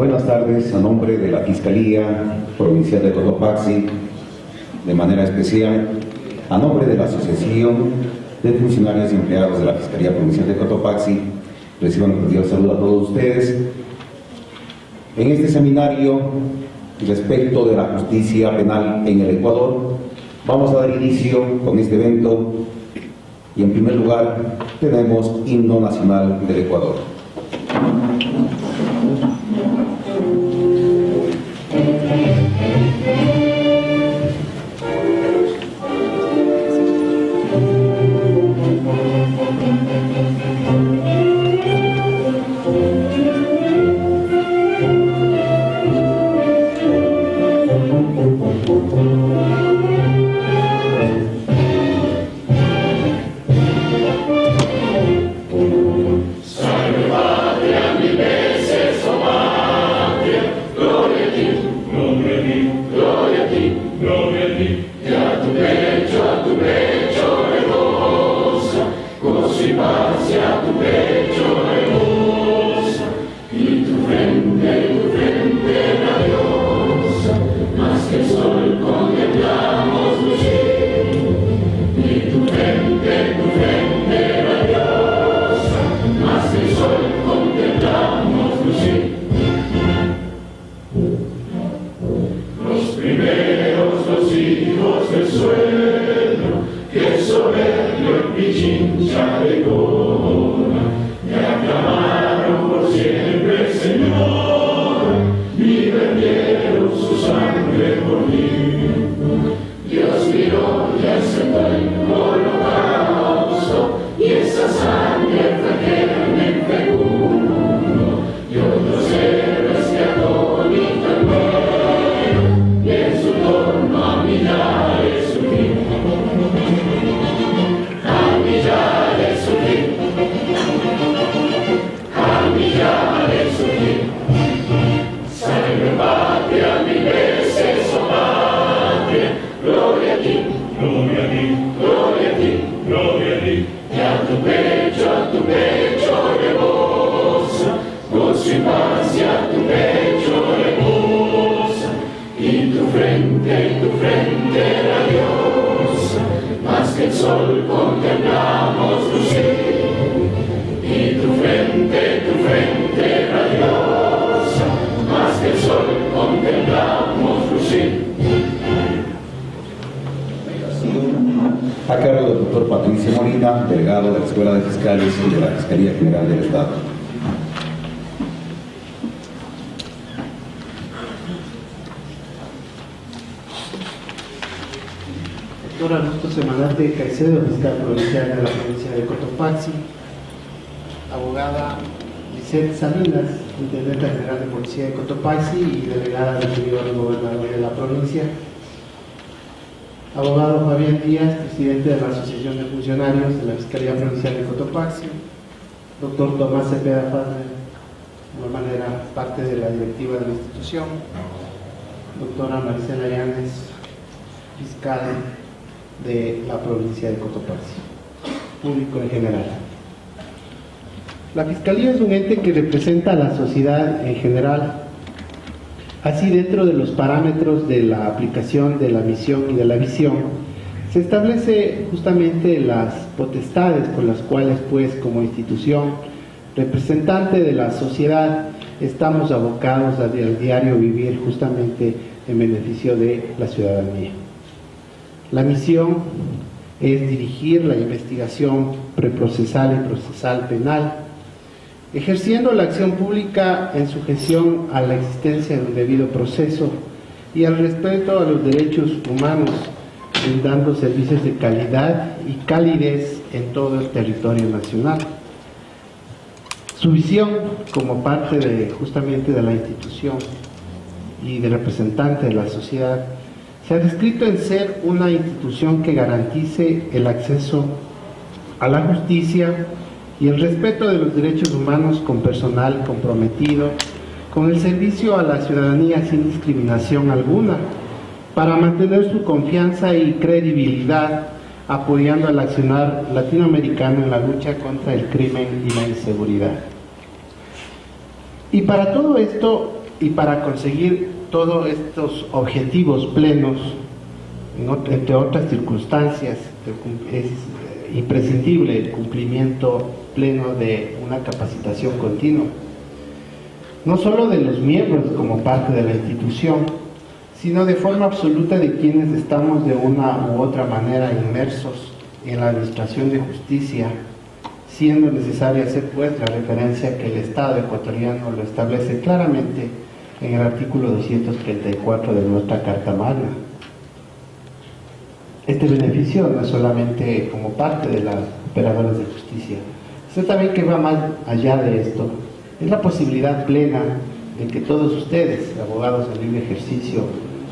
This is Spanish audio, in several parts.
Buenas tardes, a nombre de la Fiscalía Provincial de Cotopaxi, de manera especial, a nombre de la Asociación de Funcionarios y Empleados de la Fiscalía Provincial de Cotopaxi, reciban un cordial saludo a todos ustedes. En este seminario, respecto de la justicia penal en el Ecuador, vamos a dar inicio con este evento y en primer lugar tenemos Himno Nacional del Ecuador. A cargo del doctor Patricio Molina, delegado de la Escuela de Fiscales y de la Fiscalía General del Estado. Doctor Augusto Semanate Caicedo, fiscal provincial de la provincia de Cotopaxi. Abogada Lisette Salinas, intendente general de policía de Cotopaxi y delegada del señor gobernador de la provincia. Abogado Fabián Díaz, presidente de la Asociación de Funcionarios de la Fiscalía Provincial de Cotopaxi. Doctor Tomás Cepeda Fadler, de igual manera parte de la directiva de la institución. Doctora Maricela Llanes, fiscal de la provincia de Cotopaxi. Público en general. La Fiscalía es un ente que representa a la sociedad en general. Así, dentro de los parámetros de la aplicación de la misión y de la visión, se establece justamente las potestades con las cuales, pues, como institución representante de la sociedad, estamos abocados al diario vivir justamente en beneficio de la ciudadanía. La misión es dirigir la investigación preprocesal y procesal penal, ejerciendo la acción pública en sujeción a la existencia de un debido proceso y al respeto a los derechos humanos, brindando servicios de calidad y calidez en todo el territorio nacional. Su visión, como parte justamente de la institución y de representante de la sociedad, se ha descrito en ser una institución que garantice el acceso a la justicia y el respeto de los derechos humanos con personal comprometido con el servicio a la ciudadanía sin discriminación alguna, para mantener su confianza y credibilidad, apoyando al accionar latinoamericano en la lucha contra el crimen y la inseguridad. Y para todo esto Y para conseguir todos estos objetivos plenos, entre otras circunstancias, es imprescindible el cumplimiento pleno de una capacitación continua, no solo de los miembros como parte de la institución, sino de forma absoluta de quienes estamos de una u otra manera inmersos en la administración de justicia, siendo necesario hacer pues la referencia que el Estado ecuatoriano lo establece claramente en el artículo 234 de nuestra Carta Magna. Este beneficio no es solamente como parte de las operadoras de justicia, sino también que va más allá de esto. Es la posibilidad plena de que todos ustedes, abogados en libre ejercicio,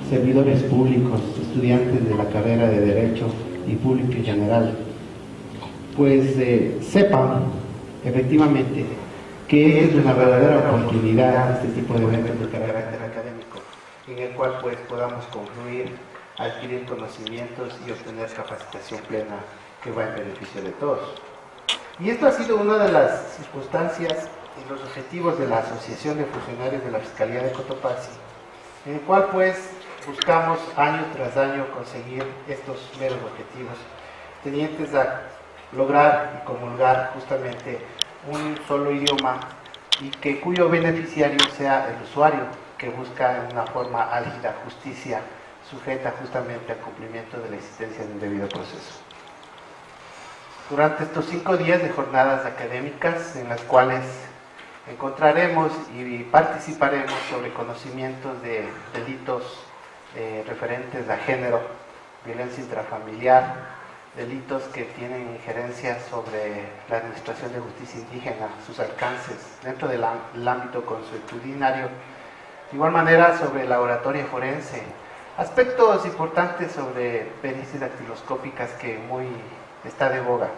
servidores públicos, estudiantes de la carrera de Derecho y público en general, pues sepan efectivamente que es una verdadera oportunidad este tipo de eventos de carácter académico, en el cual pues podamos concluir, adquirir conocimientos y obtener capacitación plena que va en beneficio de todos. Y esto ha sido una de las circunstancias y los objetivos de la Asociación de Funcionarios de la Fiscalía de Cotopaxi, en el cual pues buscamos año tras año conseguir estos meros objetivos, tendientes a lograr y comulgar justamente un solo idioma y que cuyo beneficiario sea el usuario que busca en una forma álgida justicia sujeta justamente al cumplimiento de la existencia de un debido proceso. Durante estos 5 días de jornadas académicas en las cuales encontraremos y participaremos sobre conocimientos de delitos referentes a género, violencia intrafamiliar, delitos que tienen injerencia sobre la administración de justicia indígena, sus alcances dentro del ámbito consuetudinario, de igual manera sobre la oratoria forense, aspectos importantes sobre pericias dactiloscópicas que muy está de boga,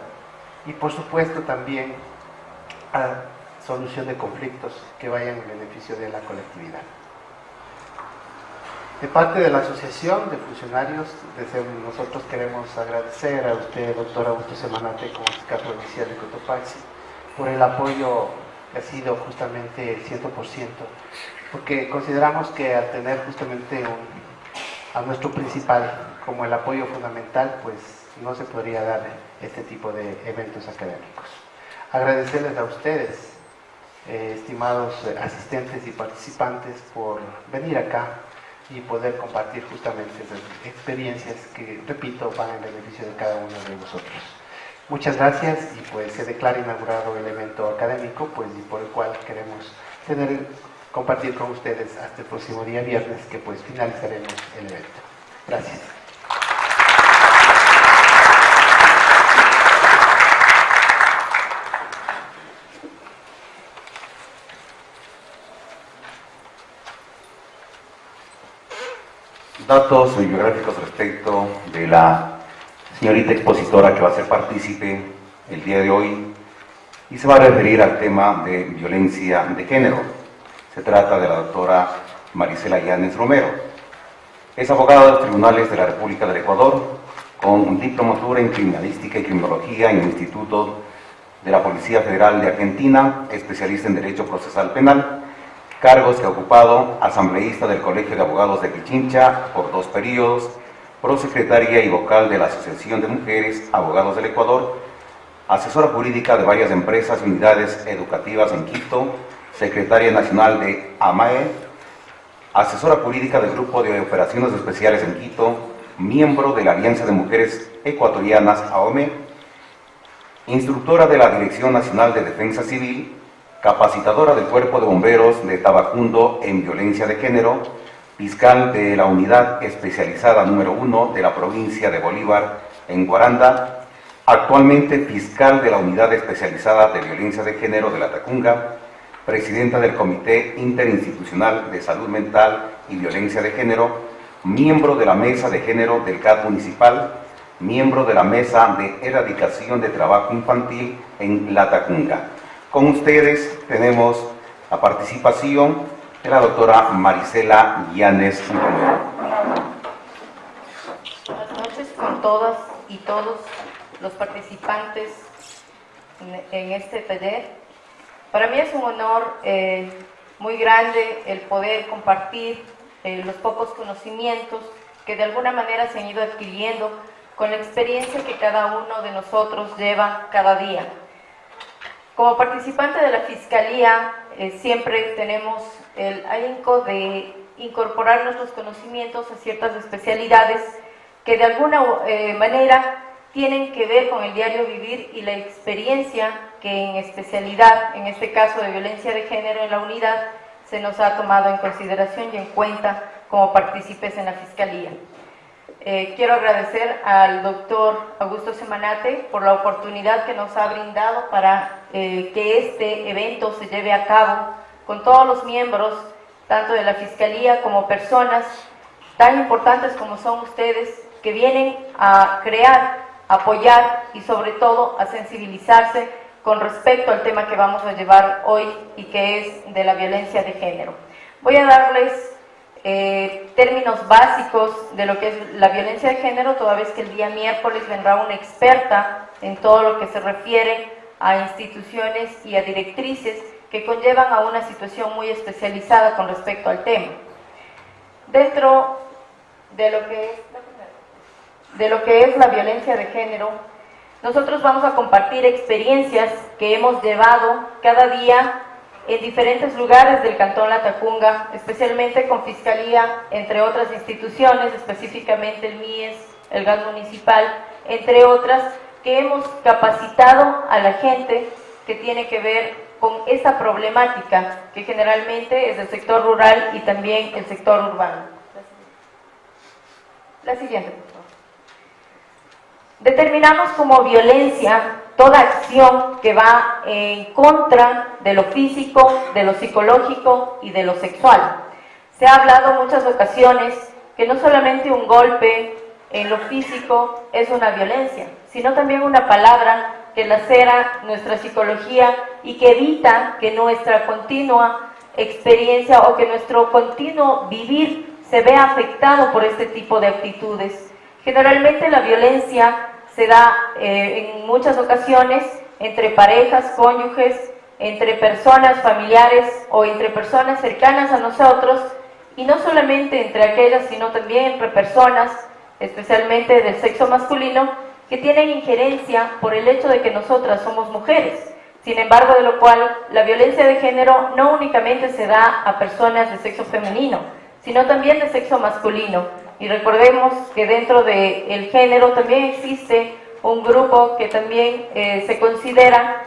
y por supuesto también a solución de conflictos que vayan en beneficio de la colectividad. De parte de la Asociación de Funcionarios, nosotros queremos agradecer a usted, doctor Augusto Semanate, como fiscal provincial de Cotopaxi, por el apoyo que ha sido justamente el 100%, porque consideramos que al tener justamente a nuestro principal como el apoyo fundamental, pues no se podría dar este tipo de eventos académicos. Agradecerles a ustedes, estimados asistentes y participantes, por venir acá y poder compartir justamente esas experiencias que, repito, van en beneficio de cada uno de vosotros. Muchas gracias y pues se declara inaugurado el evento académico, pues y por el cual queremos compartir con ustedes hasta el próximo día viernes, que pues finalizaremos el evento. Gracias. Datos bibliográficos respecto de la señorita expositora que va a ser partícipe el día de hoy y se va a referir al tema de violencia de género. Se trata de la doctora Marisela Llanes Romero. Es abogada de los tribunales de la República del Ecuador, con diplomatura en criminalística y criminología en el Instituto de la Policía Federal de Argentina, especialista en Derecho Procesal Penal, cargos que ha ocupado: asambleísta del Colegio de Abogados de Pichincha por 2 periodos, prosecretaria y vocal de la Asociación de Mujeres Abogados del Ecuador, asesora jurídica de varias empresas y unidades educativas en Quito, secretaria nacional de AMAE, asesora jurídica del Grupo de Operaciones Especiales en Quito, miembro de la Alianza de Mujeres Ecuatorianas AOME, instructora de la Dirección Nacional de Defensa Civil, capacitadora del Cuerpo de Bomberos de Tabacundo en Violencia de Género, fiscal de la Unidad Especializada número 1 de la provincia de Bolívar en Guaranda, actualmente fiscal de la Unidad Especializada de Violencia de Género de la Tacunga, presidenta del Comité Interinstitucional de Salud Mental y Violencia de Género, miembro de la Mesa de Género del CAT Municipal, miembro de la Mesa de Erradicación de Trabajo Infantil en la Tacunga. Con ustedes tenemos la participación de la doctora Marisela Llanes Romero. Buenas noches con todas y todos los participantes en este taller. Para mí es un honor muy grande el poder compartir los pocos conocimientos que de alguna manera se han ido adquiriendo con la experiencia que cada uno de nosotros lleva cada día. Como participante de la Fiscalía, siempre tenemos el ahínco de incorporar nuestros conocimientos a ciertas especialidades que de alguna manera tienen que ver con el diario vivir y la experiencia que en especialidad, en este caso de violencia de género en la unidad, se nos ha tomado en consideración y en cuenta como partícipes en la Fiscalía. Quiero agradecer al doctor Augusto Semanate por la oportunidad que nos ha brindado para que este evento se lleve a cabo con todos los miembros, tanto de la Fiscalía como personas tan importantes como son ustedes, que vienen a crear, apoyar y sobre todo a sensibilizarse con respecto al tema que vamos a llevar hoy y que es de la violencia de género. Voy a darles términos básicos de lo que es la violencia de género, toda vez que el día miércoles vendrá una experta en todo lo que se refiere a instituciones y a directrices que conllevan a una situación muy especializada con respecto al tema. Dentro de lo que es la violencia de género, nosotros vamos a compartir experiencias que hemos llevado cada día en diferentes lugares del Cantón Latacunga, especialmente con Fiscalía, entre otras instituciones, específicamente el MIES, el GAS municipal, entre otras, que hemos capacitado a la gente que tiene que ver con esta problemática, que generalmente es del sector rural y también el sector urbano. La siguiente, por favor. Determinamos como violencia toda acción que va en contra de lo físico, de lo psicológico y de lo sexual. Se ha hablado en muchas ocasiones que no solamente un golpe en lo físico es una violencia, sino también una palabra que lacera nuestra psicología y que evita que nuestra continua experiencia o que nuestro continuo vivir se vea afectado por este tipo de actitudes. Generalmente la violencia se da en muchas ocasiones entre parejas, cónyuges, entre personas familiares o entre personas cercanas a nosotros, y no solamente entre aquellas, sino también entre personas, especialmente del sexo masculino, que tienen injerencia por el hecho de que nosotras somos mujeres. Sin embargo, de lo cual la violencia de género no únicamente se da a personas de sexo femenino, sino también de sexo masculino. Y recordemos que dentro del género también existe un grupo que también se considera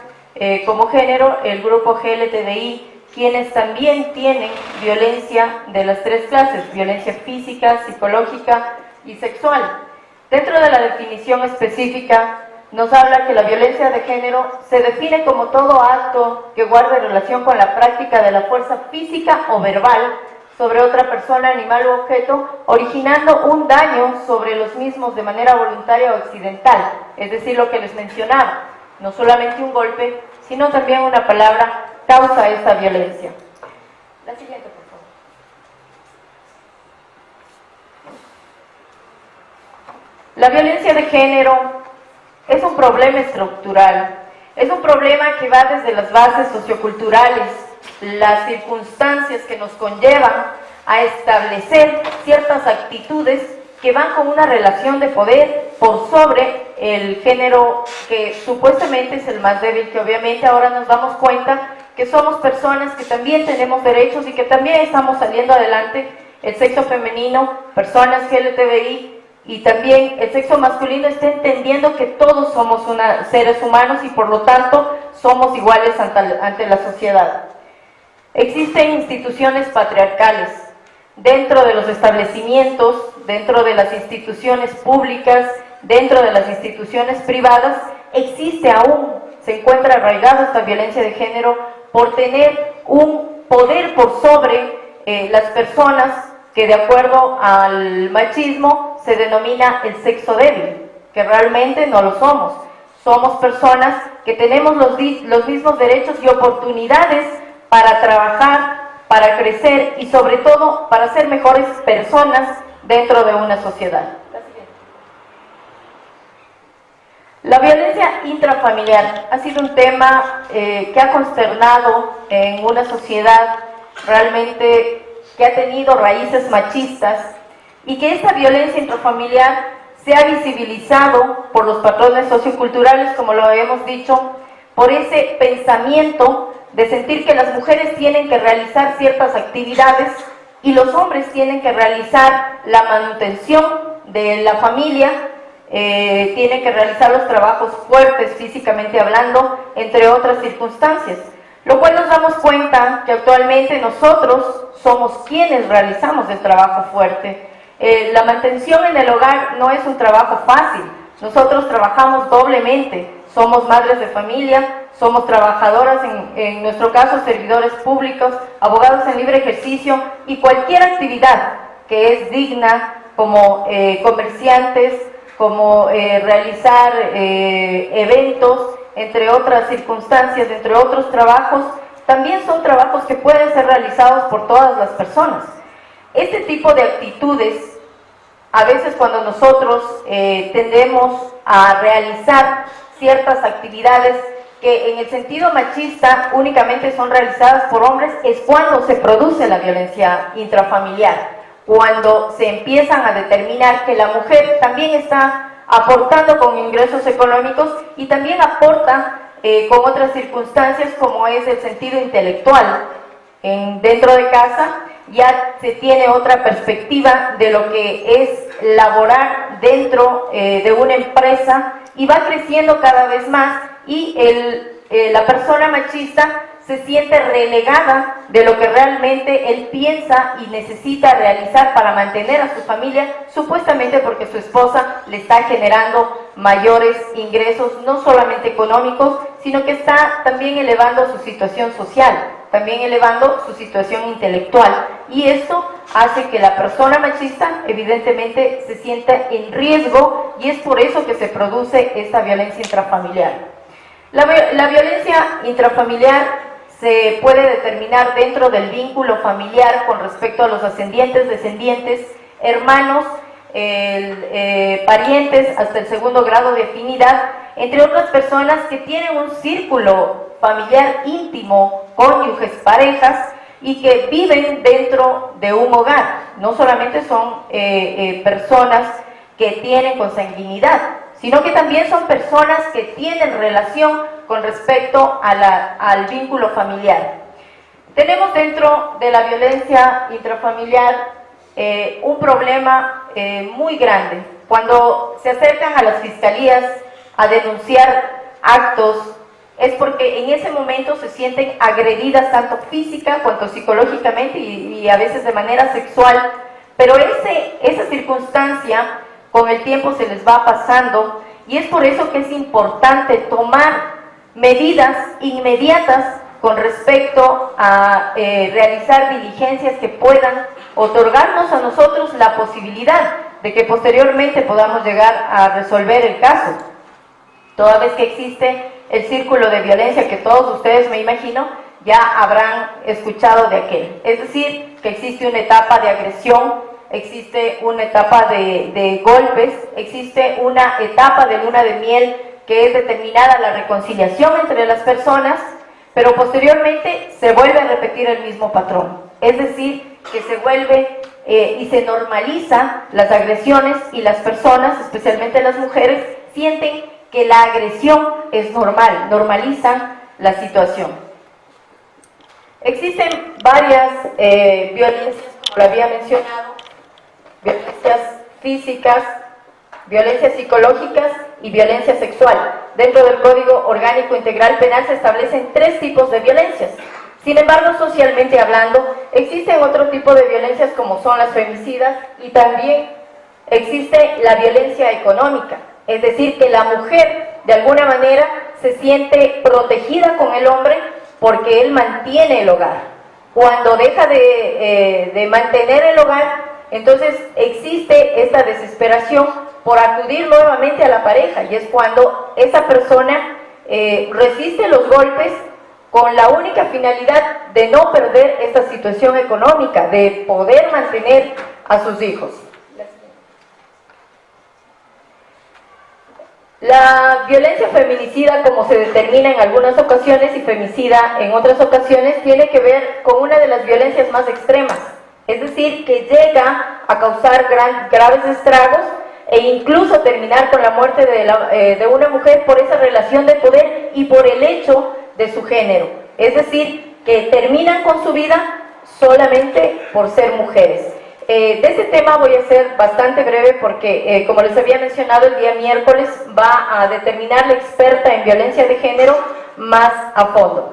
como género, el grupo GLTBI, quienes también tienen violencia de las tres clases: violencia física, psicológica y sexual. Dentro de la definición específica nos habla que la violencia de género se define como todo acto que guarde relación con la práctica de la fuerza física o verbal sobre otra persona, animal u objeto, originando un daño sobre los mismos de manera voluntaria o accidental. Es decir, lo que les mencionaba, no solamente un golpe, sino también una palabra causa esta violencia. La siguiente, por favor. La violencia de género es un problema estructural, es un problema que va desde las bases socioculturales, las circunstancias que nos conllevan a establecer ciertas actitudes que van con una relación de poder por sobre el género que supuestamente es el más débil, que obviamente ahora nos damos cuenta que somos personas que también tenemos derechos y que también estamos saliendo adelante, el sexo femenino, personas LGTBI, y también el sexo masculino está entendiendo que todos somos seres humanos y por lo tanto somos iguales ante la sociedad. Existen instituciones patriarcales dentro de los establecimientos, dentro de las instituciones públicas, dentro de las instituciones privadas. Existe aún, se encuentra arraigada esta violencia de género por tener un poder por sobre las personas que de acuerdo al machismo se denomina el sexo débil, que realmente no lo somos. Somos personas que tenemos los mismos derechos y oportunidades para trabajar, para crecer y sobre todo para ser mejores personas dentro de una sociedad. La violencia intrafamiliar ha sido un tema que ha consternado en una sociedad realmente que ha tenido raíces machistas y que esta violencia intrafamiliar se ha visibilizado por los patrones socioculturales, como lo hemos dicho, por ese pensamiento de sentir que las mujeres tienen que realizar ciertas actividades y los hombres tienen que realizar la manutención de la familia, tienen que realizar los trabajos fuertes físicamente hablando, entre otras circunstancias. Lo cual nos damos cuenta que actualmente nosotros somos quienes realizamos el trabajo fuerte. La mantención en el hogar no es un trabajo fácil. Nosotros trabajamos doblemente. Somos madres de familia, somos trabajadoras, en nuestro caso servidores públicos, abogados en libre ejercicio y cualquier actividad que es digna, como comerciantes, como realizar eventos, entre otras circunstancias, entre otros trabajos, también son trabajos que pueden ser realizados por todas las personas. Este tipo de actitudes, a veces cuando nosotros tendemos a realizar ciertas actividades que en el sentido machista únicamente son realizadas por hombres, es cuando se produce la violencia intrafamiliar, cuando se empiezan a determinar que la mujer también está aportando con ingresos económicos y también aporta con otras circunstancias como es el sentido intelectual. Dentro de casa ya se tiene otra perspectiva de lo que es laborar dentro de una empresa y va creciendo cada vez más y la persona machista se siente relegada de lo que realmente él piensa y necesita realizar para mantener a su familia, supuestamente porque su esposa le está generando mayores ingresos, no solamente económicos, sino que está también elevando su situación social, también elevando su situación intelectual. Y esto hace que la persona machista evidentemente se sienta en riesgo y es por eso que se produce esta violencia intrafamiliar. La violencia intrafamiliar se puede determinar dentro del vínculo familiar con respecto a los ascendientes, descendientes, hermanos, parientes hasta el segundo grado de afinidad, entre otras personas que tienen un círculo familiar íntimo, cónyuges, parejas, y que viven dentro de un hogar. No solamente son personas que tienen consanguinidad, sino que también son personas que tienen relación con respecto al vínculo familiar. Tenemos dentro de la violencia intrafamiliar un problema muy grande. Cuando se acercan a las fiscalías a denunciar actos, es porque en ese momento se sienten agredidas tanto física cuanto psicológicamente y a veces de manera sexual, pero esa circunstancia con el tiempo se les va pasando y es por eso que es importante tomar medidas inmediatas con respecto a realizar diligencias que puedan otorgarnos a nosotros la posibilidad de que posteriormente podamos llegar a resolver el caso. Toda vez que existe el círculo de violencia que todos ustedes, me imagino, ya habrán escuchado de aquel. Es decir, que existe una etapa de agresión, existe una etapa de golpes, existe una etapa de luna de miel que es determinada la reconciliación entre las personas, pero posteriormente se vuelve a repetir el mismo patrón. Es decir, que se vuelve y se normaliza las agresiones y las personas, especialmente las mujeres, sienten que la agresión es normal, normalizan la situación. Existen varias violencias, como lo había mencionado, violencias físicas, violencias psicológicas y violencia sexual. Dentro del Código Orgánico Integral Penal se establecen 3 tipos de violencias. Sin embargo, socialmente hablando, existen otro tipo de violencias como son las femicidas y también existe la violencia económica. Es decir, que la mujer de alguna manera se siente protegida con el hombre porque él mantiene el hogar. Cuando deja de mantener el hogar, entonces existe esta desesperación por acudir nuevamente a la pareja y es cuando esa persona resiste los golpes con la única finalidad de no perder esta situación económica, de poder mantener a sus hijos. La violencia feminicida, como se determina en algunas ocasiones y femicida en otras ocasiones, tiene que ver con una de las violencias más extremas, es decir, que llega a causar graves estragos e incluso terminar con la muerte de una mujer por esa relación de poder y por el hecho de su género, es decir, que terminan con su vida solamente por ser mujeres. De este tema voy a ser bastante breve porque, como les había mencionado, el día miércoles va a determinar la experta en violencia de género más a fondo.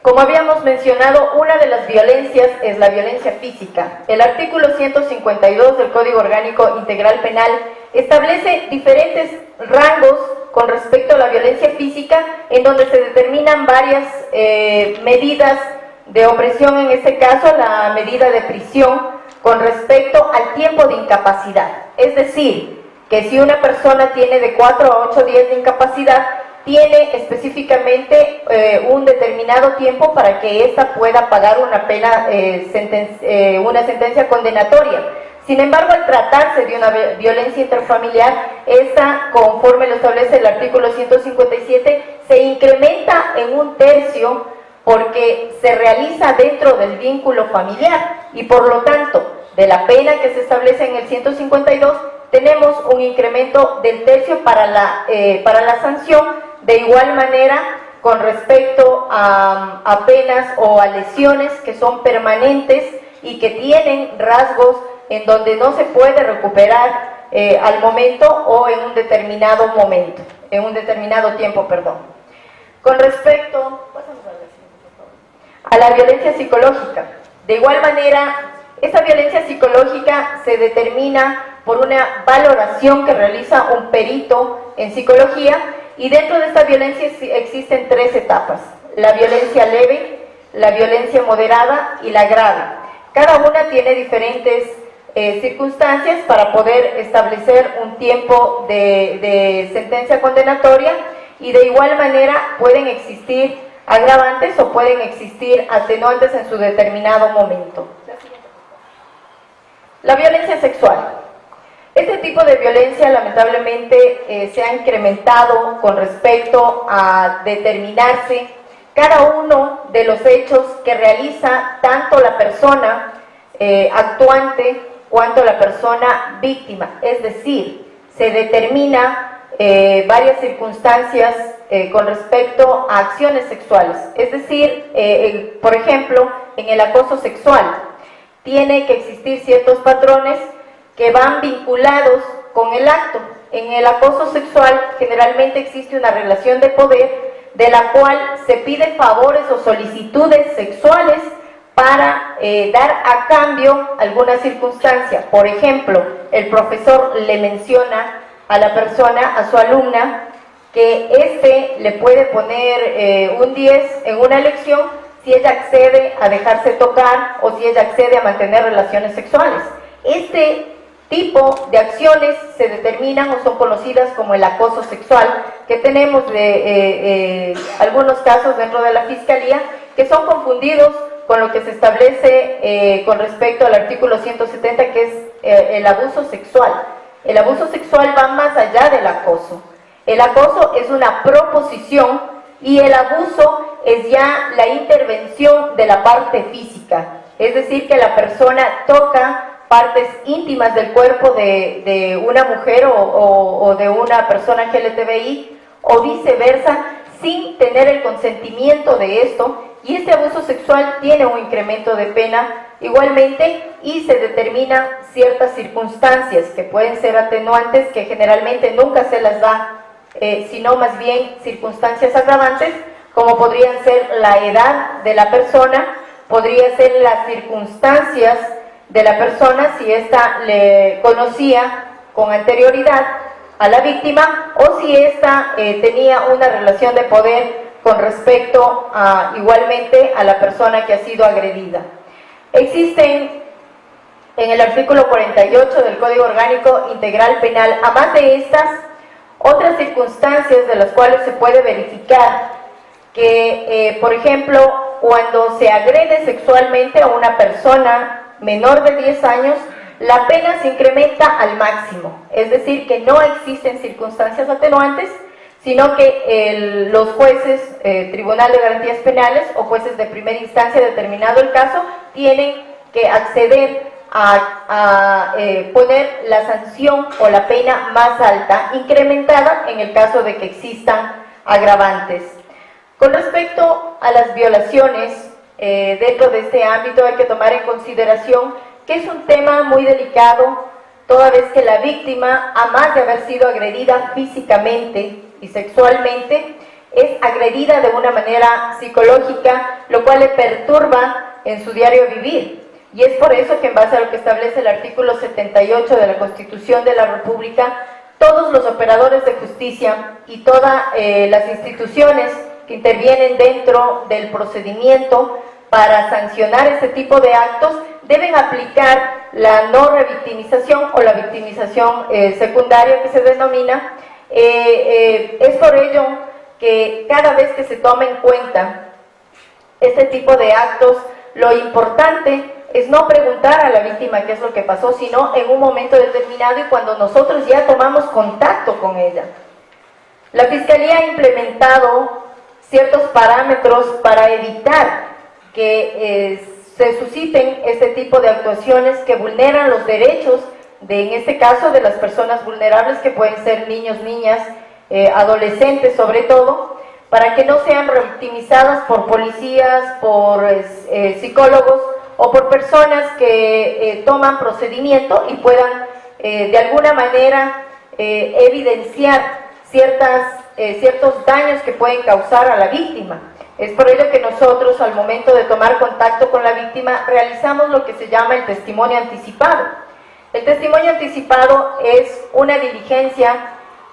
Como habíamos mencionado, una de las violencias es la violencia física. El artículo 152 del Código Orgánico Integral Penal establece diferentes rangos con respecto a la violencia física, en donde se determinan varias medidas de opresión, en este caso la medida de prisión con respecto al tiempo de incapacidad. Es decir, que si una persona tiene de 4 a 8 días de incapacidad, tiene específicamente un determinado tiempo para que ésta pueda pagar una pena, una sentencia condenatoria. Sin embargo, al tratarse de una violencia intrafamiliar, esta, conforme lo establece el artículo 157, se incrementa en 1/3 porque se realiza dentro del vínculo familiar y por lo tanto, de la pena que se establece en el 152, tenemos un incremento del 1/3 para la sanción. De igual manera, con respecto a penas o a lesiones que son permanentes y que tienen rasgos en donde no se puede recuperar al momento o en un determinado momento, en un determinado tiempo, perdón. Con respecto a la violencia psicológica, de igual manera, esta violencia psicológica se determina por una valoración que realiza un perito en psicología. Y dentro de esta violencia existen 3 etapas: la violencia leve, la violencia moderada y la grave. Cada una tiene diferentes circunstancias para poder establecer un tiempo de sentencia condenatoria, y de igual manera pueden existir agravantes o pueden existir atenuantes en su determinado momento. La violencia sexual. Este tipo de violencia lamentablemente se ha incrementado con respecto a determinarse cada uno de los hechos que realiza tanto la persona actuante cuanto la persona víctima. Es decir, se determina varias circunstancias con respecto a acciones sexuales. Es decir, por ejemplo, en el acoso sexual tiene que existir ciertos patrones que van vinculados con el acto. En el acoso sexual generalmente existe una relación de poder de la cual se pide favores o solicitudes sexuales para dar a cambio alguna circunstancia. Por ejemplo, el profesor le menciona a la persona, a su alumna, que le puede poner un 10 en una lección si ella accede a dejarse tocar o si ella accede a mantener relaciones sexuales. Este tipo de acciones se determinan o son conocidas como el acoso sexual, que tenemos algunos casos dentro de la Fiscalía que son confundidos con lo que se establece con respecto al artículo 170, que es el abuso sexual. El abuso sexual va más allá del acoso. El acoso es una proposición y el abuso es ya la intervención de la parte física, es decir, que la persona toca partes íntimas del cuerpo de una mujer o de una persona LGTBI o viceversa, sin tener el consentimiento de esto, y este abuso sexual tiene un incremento de pena igualmente, y se determinan ciertas circunstancias que pueden ser atenuantes, que generalmente nunca se las da, sino más bien circunstancias agravantes, como podrían ser la edad de la persona, podría ser las circunstancias de la persona, si ésta le conocía con anterioridad a la víctima o si ésta tenía una relación de poder con respecto igualmente a la persona que ha sido agredida. Existen en el artículo 48 del Código Orgánico Integral Penal, además de estas, otras circunstancias de las cuales se puede verificar que, por ejemplo, cuando se agrede sexualmente a una persona menor de 10 años, la pena se incrementa al máximo, es decir, que no existen circunstancias atenuantes, sino que los jueces, Tribunal de Garantías Penales o jueces de primera instancia, determinado el caso, tienen que acceder a poner la sanción o la pena más alta, incrementada en el caso de que existan agravantes. Con respecto a las violaciones, dentro de este ámbito hay que tomar en consideración que es un tema muy delicado, toda vez que la víctima, a más de haber sido agredida físicamente y sexualmente, es agredida de una manera psicológica, lo cual le perturba en su diario vivir. Y es por eso que, en base a lo que establece el artículo 78 de la Constitución de la República, todos los operadores de justicia y todas las instituciones que intervienen dentro del procedimiento para sancionar este tipo de actos deben aplicar la no revictimización o la victimización secundaria que se denomina. Es por ello que cada vez que se toma en cuenta este tipo de actos, lo importante es no preguntar a la víctima qué es lo que pasó, sino en un momento determinado y cuando nosotros ya tomamos contacto con ella. La Fiscalía ha implementado ciertos parámetros para evitar que se susciten este tipo de actuaciones que vulneran los derechos en este caso, de las personas vulnerables, que pueden ser niños, niñas, adolescentes sobre todo, para que no sean revictimizadas por policías, por psicólogos o por personas que toman procedimiento y puedan de alguna manera evidenciar ciertos daños que pueden causar a la víctima. Es por ello que nosotros, al momento de tomar contacto con la víctima, realizamos lo que se llama el testimonio anticipado. El testimonio anticipado es una diligencia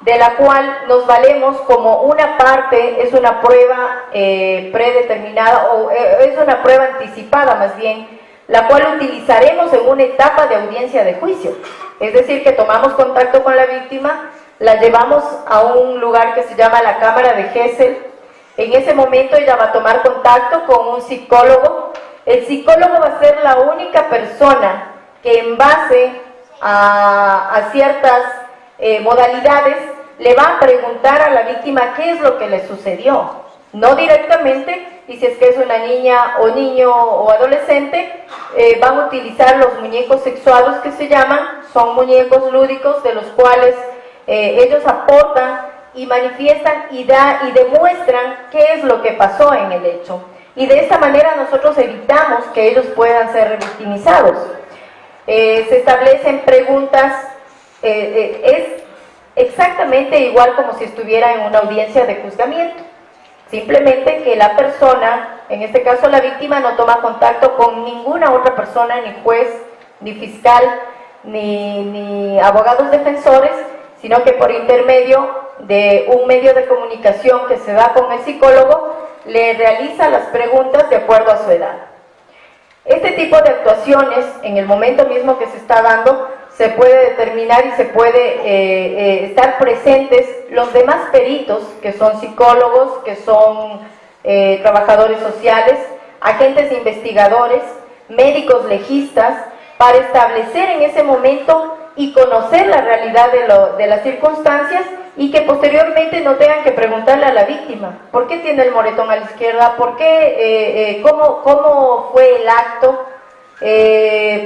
de la cual nos valemos como una parte, es una prueba predeterminada, o es una prueba anticipada más bien, la cual utilizaremos en una etapa de audiencia de juicio. Es decir, que tomamos contacto con la víctima, la llevamos a un lugar que se llama la Cámara de Gesell. En ese momento ella va a tomar contacto con un psicólogo. El psicólogo va a ser la única persona que, en base a ciertas modalidades, le va a preguntar a la víctima qué es lo que le sucedió, no directamente, y si es que es una niña o niño o adolescente, van a utilizar los muñecos sexuados que se llaman, son muñecos lúdicos de los cuales ellos aportan y manifiestan y demuestran qué es lo que pasó en el hecho, y de esta manera nosotros evitamos que ellos puedan ser revictimizados. Se establecen preguntas, es exactamente igual como si estuviera en una audiencia de juzgamiento, simplemente que la persona, en este caso la víctima, no toma contacto con ninguna otra persona, ni juez, ni fiscal, ni abogados defensores, sino que por intermedio de un medio de comunicación que se da con el psicólogo, le realiza las preguntas de acuerdo a su edad. Este tipo de actuaciones, en el momento mismo que se está dando, se puede determinar y se puede estar presentes los demás peritos, que son psicólogos, que son trabajadores sociales, agentes investigadores, médicos legistas, para establecer en ese momento y conocer la realidad de las circunstancias, y que posteriormente no tengan que preguntarle a la víctima ¿por qué tiene el moretón a la izquierda? ¿Por qué? ¿Cómo fue el acto?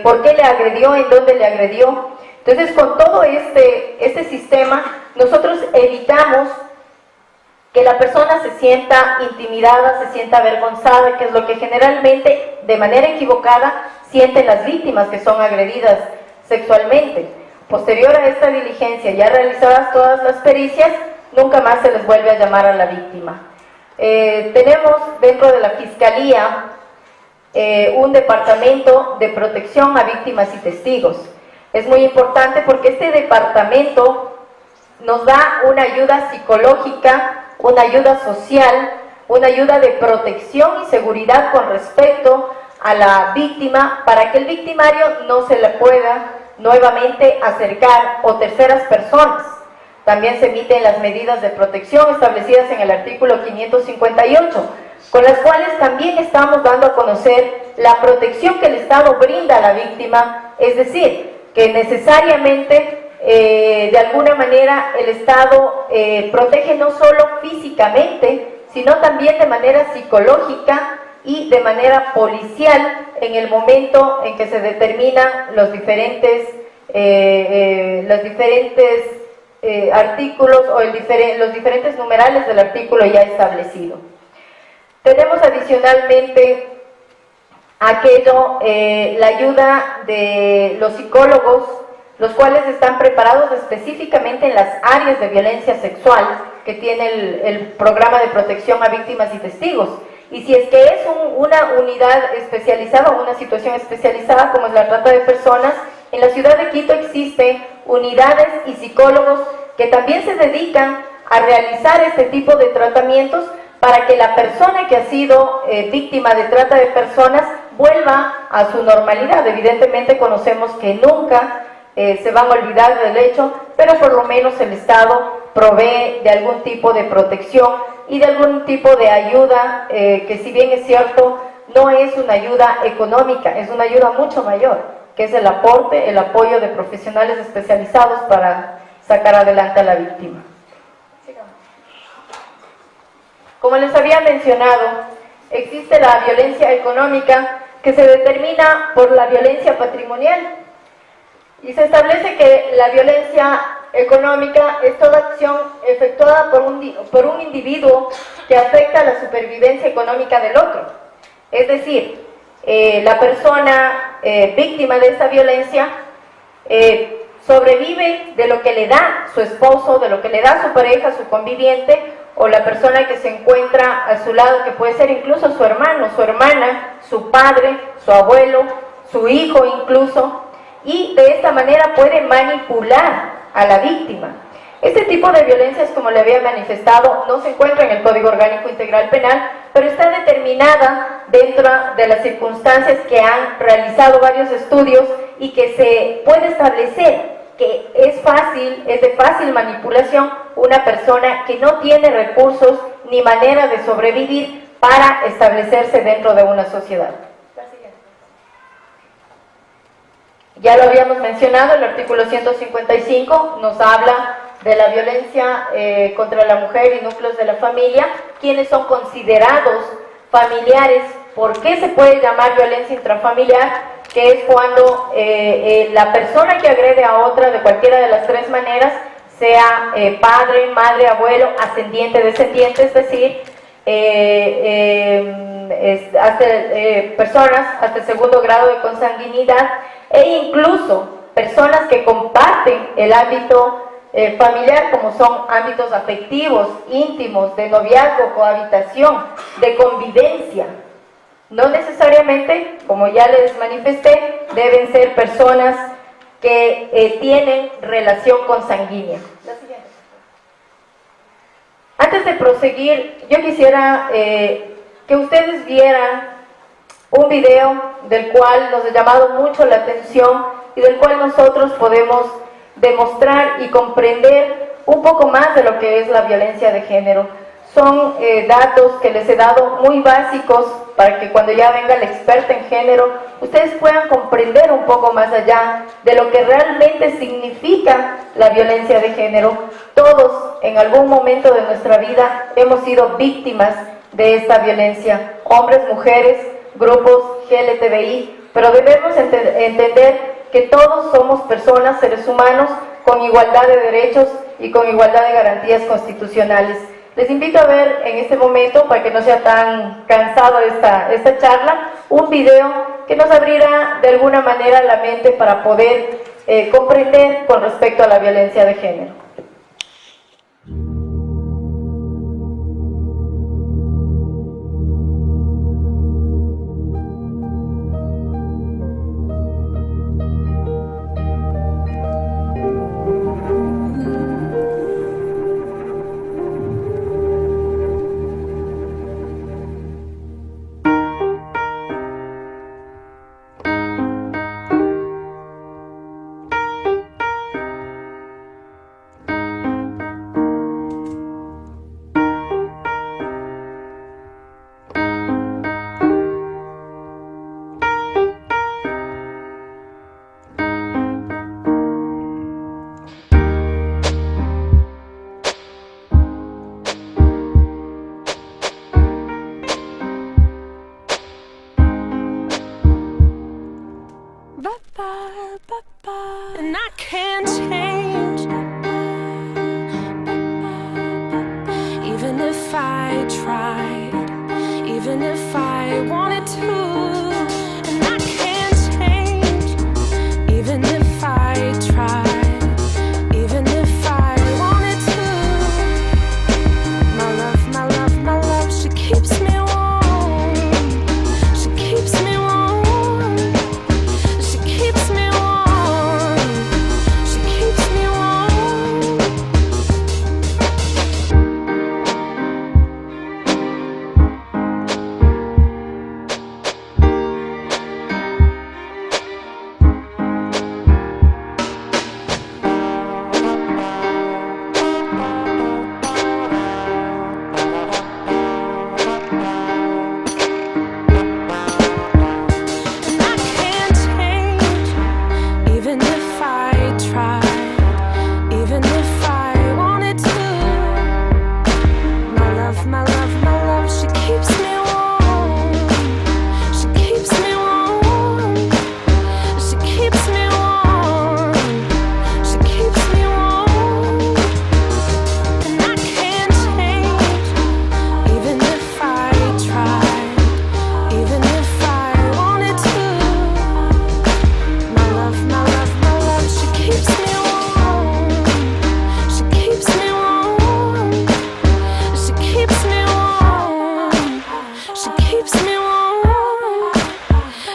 ¿Por qué le agredió? ¿En dónde le agredió? Entonces, con todo este sistema, nosotros evitamos que la persona se sienta intimidada, se sienta avergonzada, que es lo que generalmente, de manera equivocada, sienten las víctimas que son agredidas sexualmente. Posterior a esta diligencia, ya realizadas todas las pericias, nunca más se les vuelve a llamar a la víctima. Tenemos dentro de la Fiscalía un departamento de protección a víctimas y testigos. Es muy importante porque este departamento nos da una ayuda psicológica, una ayuda social, una ayuda de protección y seguridad con respecto a la víctima, para que el victimario no se le pueda nuevamente acercar, o terceras personas. también se emiten las medidas de protección establecidas en el artículo 558, con las cuales también estamos dando a conocer la protección que el Estado brinda a la víctima, es decir, que necesariamente de alguna manera el Estado protege no solo físicamente, sino también de manera psicológica y de manera policial en el momento en que se determinan los diferentes artículos o los diferentes numerales del artículo ya establecido. Tenemos adicionalmente la ayuda de los psicólogos, los cuales están preparados específicamente en las áreas de violencia sexual que tiene el programa de protección a víctimas y testigos. Y si es que es una unidad especializada o una situación especializada como es la trata de personas, en la ciudad de Quito existen unidades y psicólogos que también se dedican a realizar este tipo de tratamientos para que la persona que ha sido víctima de trata de personas vuelva a su normalidad. Evidentemente conocemos que nunca se van a olvidar del hecho, pero por lo menos el Estado provee de algún tipo de protección y de algún tipo de ayuda que, si bien es cierto, no es una ayuda económica, es una ayuda mucho mayor, que es el aporte, el apoyo de profesionales especializados para sacar adelante a la víctima. Como les había mencionado, existe la violencia económica que se determina por la violencia patrimonial y se establece que la violencia económica es toda acción efectuada por un individuo que afecta la supervivencia económica del otro. Es decir, la persona víctima de esta violencia sobrevive de lo que le da su esposo, de lo que le da su pareja, su conviviente, o la persona que se encuentra a su lado, que puede ser incluso su hermano, su hermana, su padre, su abuelo, su hijo incluso, y de esta manera puede manipular a la víctima. Este tipo de violencias, como le había manifestado, no se encuentra en el Código Orgánico Integral Penal, pero está determinada dentro de las circunstancias que han realizado varios estudios y que se puede establecer que es de fácil manipulación una persona que no tiene recursos ni manera de sobrevivir para establecerse dentro de una sociedad. Ya lo habíamos mencionado, el artículo 155 nos habla de la violencia contra la mujer y núcleos de la familia, quienes son considerados familiares. ¿Por qué se puede llamar violencia intrafamiliar? Que es cuando la persona que agrede a otra de cualquiera de las tres maneras, sea padre, madre, abuelo, ascendiente, descendiente, es decir, personas hasta el segundo grado de consanguinidad, e incluso personas que comparten el ámbito familiar, como son ámbitos afectivos, íntimos, de noviazgo, cohabitación, de convivencia. No necesariamente, como ya les manifesté, deben ser personas que tienen relación consanguínea. Antes de proseguir, yo quisiera que ustedes vieran un video del cual nos ha llamado mucho la atención y del cual nosotros podemos demostrar y comprender un poco más de lo que es la violencia de género. Son datos que les he dado muy básicos para que cuando ya venga la experta en género, ustedes puedan comprender un poco más allá de lo que realmente significa la violencia de género. Todos en algún momento de nuestra vida hemos sido víctimas de esta violencia, hombres, mujeres, grupos LGTBI, pero debemos entender que todos somos personas, seres humanos, con igualdad de derechos y con igualdad de garantías constitucionales. Les invito a ver en este momento, para que no sea tan cansado esta charla, un video que nos abrirá de alguna manera la mente para poder comprender con respecto a la violencia de género. and I can't change. Even if I tried, even if I wanted to, and I can't change. Even if I tried, even if I wanted to. My love, my love, my love, she keeps me warm. She keeps me warm. She keeps me warm. She keeps me warm. And I can't change, even if I tried, even if I wanted to. My love, my love, my love, she keeps me warm. She keeps me warm. She keeps me warm. She keeps me warm. And I can't change, even if I tried, even if I wanted to. My love, my love, my love, she keeps me warm. She keeps me warm. She keeps me warm. She keeps me warm.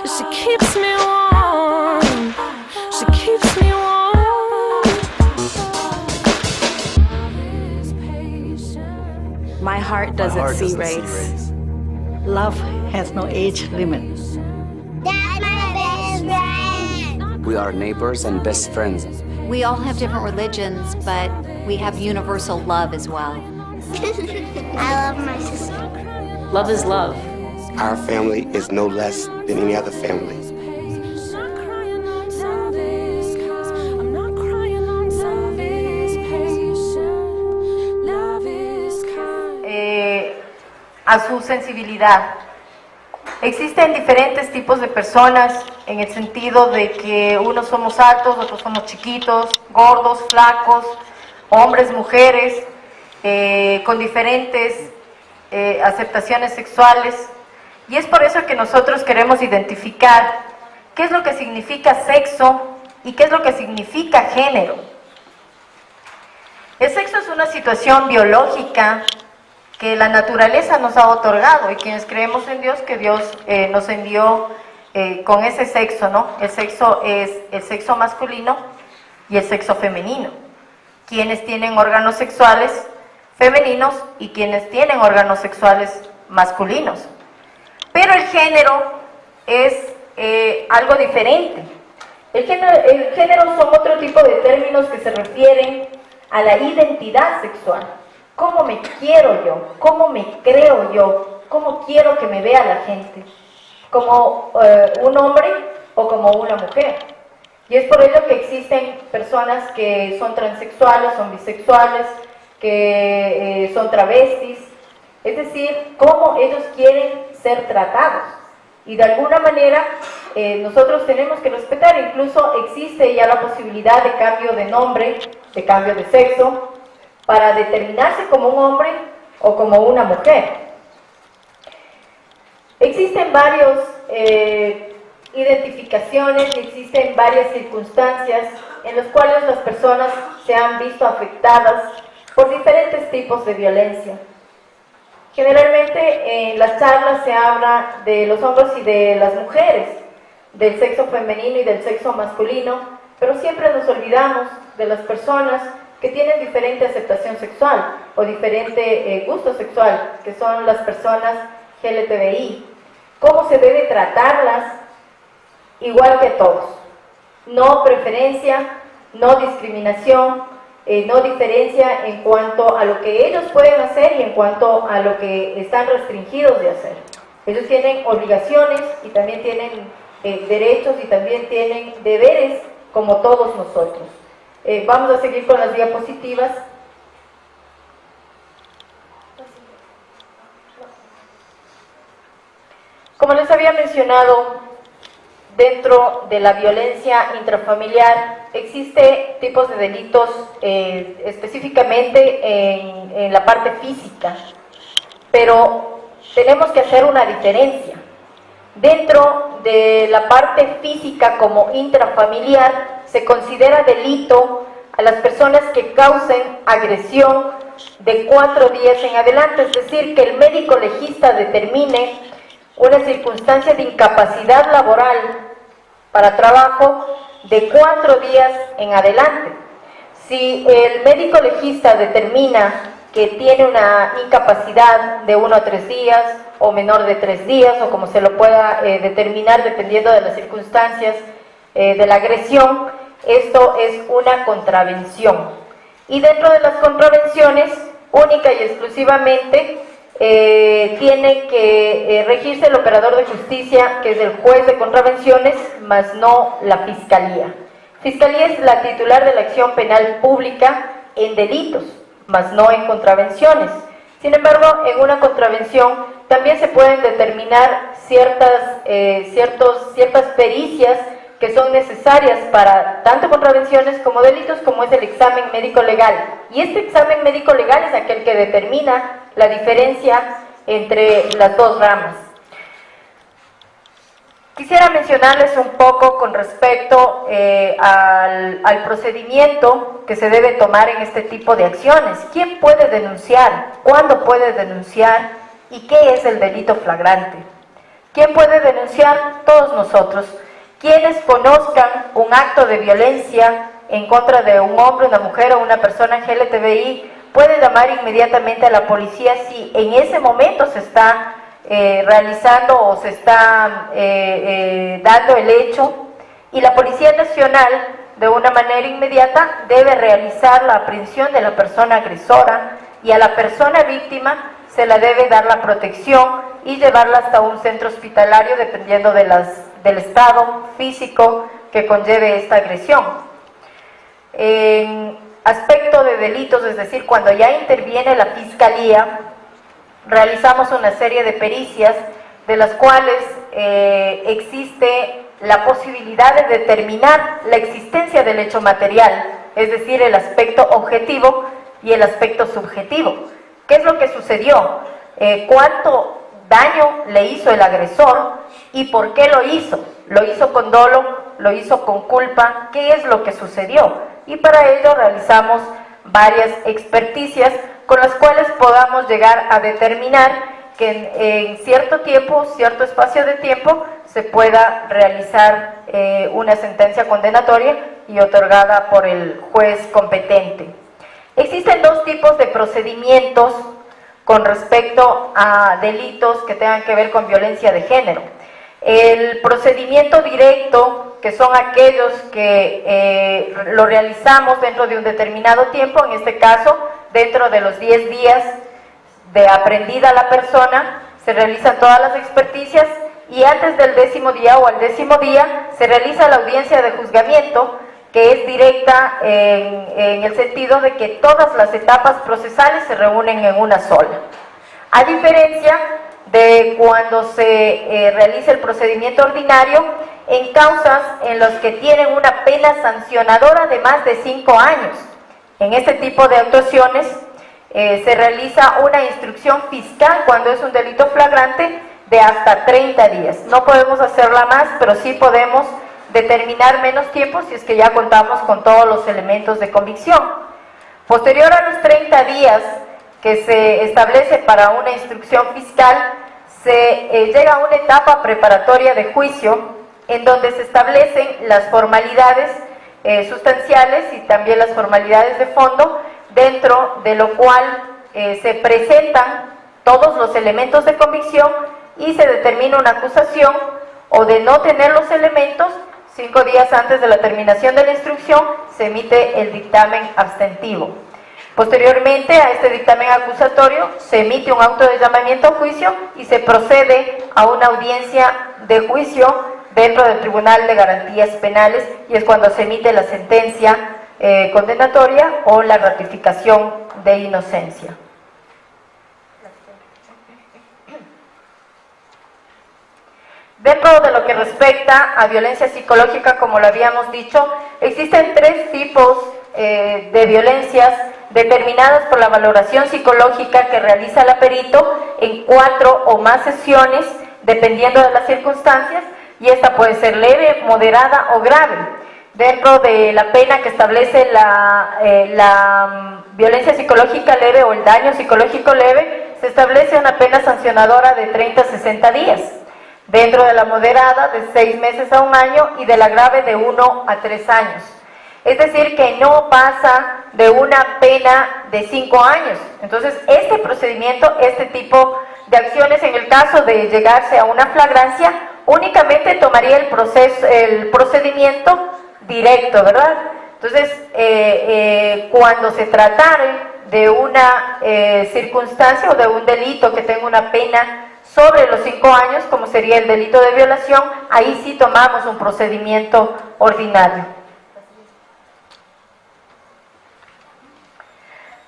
She keeps me warm. She keeps me warm. My heart doesn't see race. Love has no age limit. That's my best friend. We are neighbors and best friends. We all have different religions, but we have universal love as well. I love my sister. Love is love. Our family is no less than any other family. A su sensibilidad. Existen diferentes tipos de personas en el sentido de que unos somos altos, otros somos chiquitos, gordos, flacos, hombres, mujeres, con diferentes aceptaciones sexuales. Y es por eso que nosotros queremos identificar qué es lo que significa sexo y qué es lo que significa género. El sexo es una situación biológica que la naturaleza nos ha otorgado, y quienes creemos en Dios, que Dios nos envió con ese sexo, ¿no? El sexo es el sexo masculino y el sexo femenino. Quienes tienen órganos sexuales femeninos y quienes tienen órganos sexuales masculinos. Pero el género es algo diferente. El género son otro tipo de términos que se refieren a la identidad sexual. ¿Cómo me quiero yo? ¿Cómo me creo yo? ¿Cómo quiero que me vea la gente? ¿Como un hombre o como una mujer? Y es por ello que existen personas que son transexuales, son bisexuales, que son travestis. Es decir, cómo ellos quieren ser tratados. Y de alguna manera nosotros tenemos que respetar. Incluso existe ya la posibilidad de cambio de nombre, de cambio de sexo, para determinarse como un hombre o como una mujer. Existen varias identificaciones y existen varias circunstancias en las cuales las personas se han visto afectadas por diferentes tipos de violencia. Generalmente en las charlas se habla de los hombres y de las mujeres, del sexo femenino y del sexo masculino, pero siempre nos olvidamos de las personas que tienen diferente aceptación sexual o diferente gusto sexual, que son las personas LGBTI. ¿Cómo se debe tratarlas? Igual que todos. No preferencia, no discriminación, no diferencia en cuanto a lo que ellos pueden hacer y en cuanto a lo que están restringidos de hacer. Ellos tienen obligaciones y también tienen derechos y también tienen deberes como todos nosotros. Vamos a seguir con las diapositivas. Como les había mencionado, dentro de la violencia intrafamiliar existe tipos de delitos específicamente en la parte física, pero tenemos que hacer una diferencia. Dentro de la parte física como intrafamiliar se considera delito a las personas que causen agresión de 4 días en adelante, es decir, que el médico legista determine una circunstancia de incapacidad laboral para trabajo de 4 días en adelante. Si el médico legista determina que tiene una incapacidad de 1 a 3 días o menor de 3 días, o como se lo pueda determinar dependiendo de las circunstancias de la agresión, esto es una contravención. Y dentro de las contravenciones, única y exclusivamente, tiene que regirse el operador de justicia, que es el juez de contravenciones, más no la Fiscalía. Fiscalía es la titular de la acción penal pública en delitos, más no en contravenciones. Sin embargo, en una contravención también se pueden determinar ciertas pericias que son necesarias para tanto contravenciones como delitos, como es el examen médico legal. Y este examen médico legal es aquel que determina la diferencia entre las dos ramas. Quisiera mencionarles un poco con respecto al procedimiento que se debe tomar en este tipo de acciones. ¿Quién puede denunciar? ¿Cuándo puede denunciar? ¿Y qué es el delito flagrante? ¿Quién puede denunciar? Todos nosotros. Quienes conozcan un acto de violencia en contra de un hombre, una mujer o una persona LGTBI pueden llamar inmediatamente a la policía si en ese momento se está realizando o se está dando el hecho, y la Policía Nacional de una manera inmediata debe realizar la aprehensión de la persona agresora, y a la persona víctima se la debe dar la protección y llevarla hasta un centro hospitalario dependiendo del estado físico que conlleve esta agresión. En aspecto de delitos, es decir, cuando ya interviene la Fiscalía, realizamos una serie de pericias de las cuales existe la posibilidad de determinar la existencia del hecho material, es decir, el aspecto objetivo y el aspecto subjetivo. ¿Qué es lo que sucedió? ¿Cuánto daño le hizo el agresor y por qué lo hizo? ¿Lo hizo con dolo? ¿Lo hizo con culpa? ¿Qué es lo que sucedió? Y para ello realizamos varias experticias con las cuales podamos llegar a determinar que en cierto tiempo, cierto espacio de tiempo, se pueda realizar una sentencia condenatoria y otorgada por el juez competente. Existen 2 tipos de procedimientos con respecto a delitos que tengan que ver con violencia de género. El procedimiento directo, que son aquellos que lo realizamos dentro de un determinado tiempo, en este caso, dentro de los 10 días de aprendida la persona, se realizan todas las experticias y antes del 10º día o al 10º día se realiza la audiencia de juzgamiento, que es directa en el sentido de que todas las etapas procesales se reúnen en una sola. A diferencia de cuando se realiza el procedimiento ordinario en causas en las que tienen una pena sancionadora de más de 5 años. En este tipo de actuaciones se realiza una instrucción fiscal cuando es un delito flagrante de hasta 30 días. No podemos hacerla más, pero sí podemos determinar menos tiempo si es que ya contamos con todos los elementos de convicción. Posterior a los 30 días que se establece para una instrucción fiscal, se llega a una etapa preparatoria de juicio en donde se establecen las formalidades sustanciales y también las formalidades de fondo, dentro de lo cual se presentan todos los elementos de convicción y se determina una acusación, o de no tener los elementos, 5 días antes de la terminación de la instrucción se emite el dictamen abstentivo. Posteriormente a este dictamen acusatorio se emite un auto de llamamiento a juicio y se procede a una audiencia de juicio dentro del Tribunal de Garantías Penales, y es cuando se emite la sentencia condenatoria o la ratificación de inocencia. Dentro de lo que respecta a violencia psicológica, como lo habíamos dicho, existen 3 tipos de violencias determinadas por la valoración psicológica que realiza la perito en 4 o más sesiones, dependiendo de las circunstancias, y esta puede ser leve, moderada o grave. Dentro de la pena que establece la violencia psicológica leve o el daño psicológico leve, se establece una pena sancionadora de 30 a 60 días. Dentro de la moderada, de 6 meses a 1 año, y de la grave, de 1 a 3 años. Es decir, que no pasa de una pena de 5 años. Entonces, este procedimiento, este tipo de acciones, en el caso de llegarse a una flagrancia, únicamente tomaría el procedimiento directo, ¿verdad? Entonces, cuando se tratare de una circunstancia o de un delito que tenga una pena sobre los 5 años, como sería el delito de violación, ahí sí tomamos un procedimiento ordinario.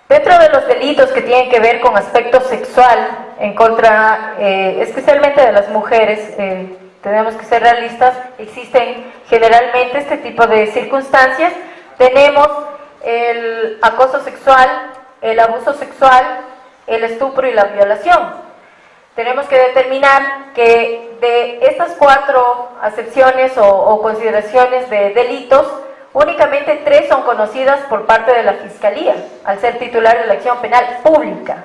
Dentro de los delitos que tienen que ver con aspecto sexual en contra, especialmente de las mujeres, tenemos que ser realistas, existen generalmente este tipo de circunstancias. Tenemos el acoso sexual, el abuso sexual, el estupro y la violación. Tenemos que determinar que de estas 4 acepciones o consideraciones de delitos, únicamente 3 son conocidas por parte de la Fiscalía, al ser titular de la acción penal pública.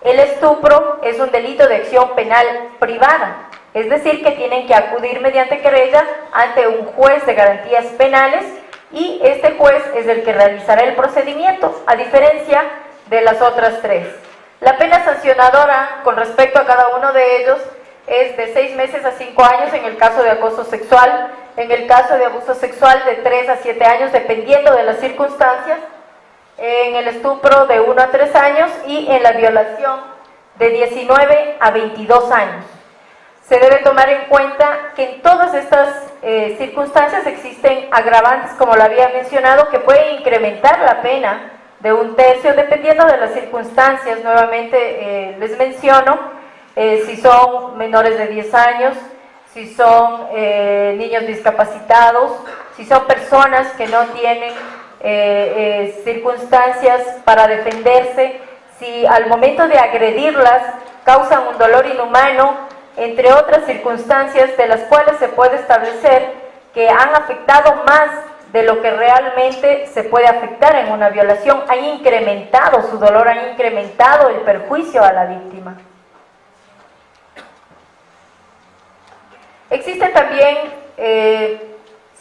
El estupro es un delito de acción penal privada, es decir, que tienen que acudir mediante querella ante un juez de garantías penales, y este juez es el que realizará el procedimiento, a diferencia de las otras 3. La pena sancionadora con respecto a cada uno de ellos es de 6 meses a 5 años en el caso de acoso sexual, en el caso de abuso sexual de 3 a 7 años, dependiendo de las circunstancias, en el estupro de 1 a 3 años y en la violación de 19 a 22 años. Se debe tomar en cuenta que en todas estas circunstancias existen agravantes, como lo había mencionado, que pueden incrementar la pena de 1/3, dependiendo de las circunstancias. Nuevamente les menciono, si son menores de 10 años, si son niños discapacitados, si son personas que no tienen circunstancias para defenderse, si al momento de agredirlas causan un dolor inhumano, entre otras circunstancias de las cuales se puede establecer que han afectado más de lo que realmente se puede afectar en una violación, han incrementado su dolor, han incrementado el perjuicio a la víctima. Existen también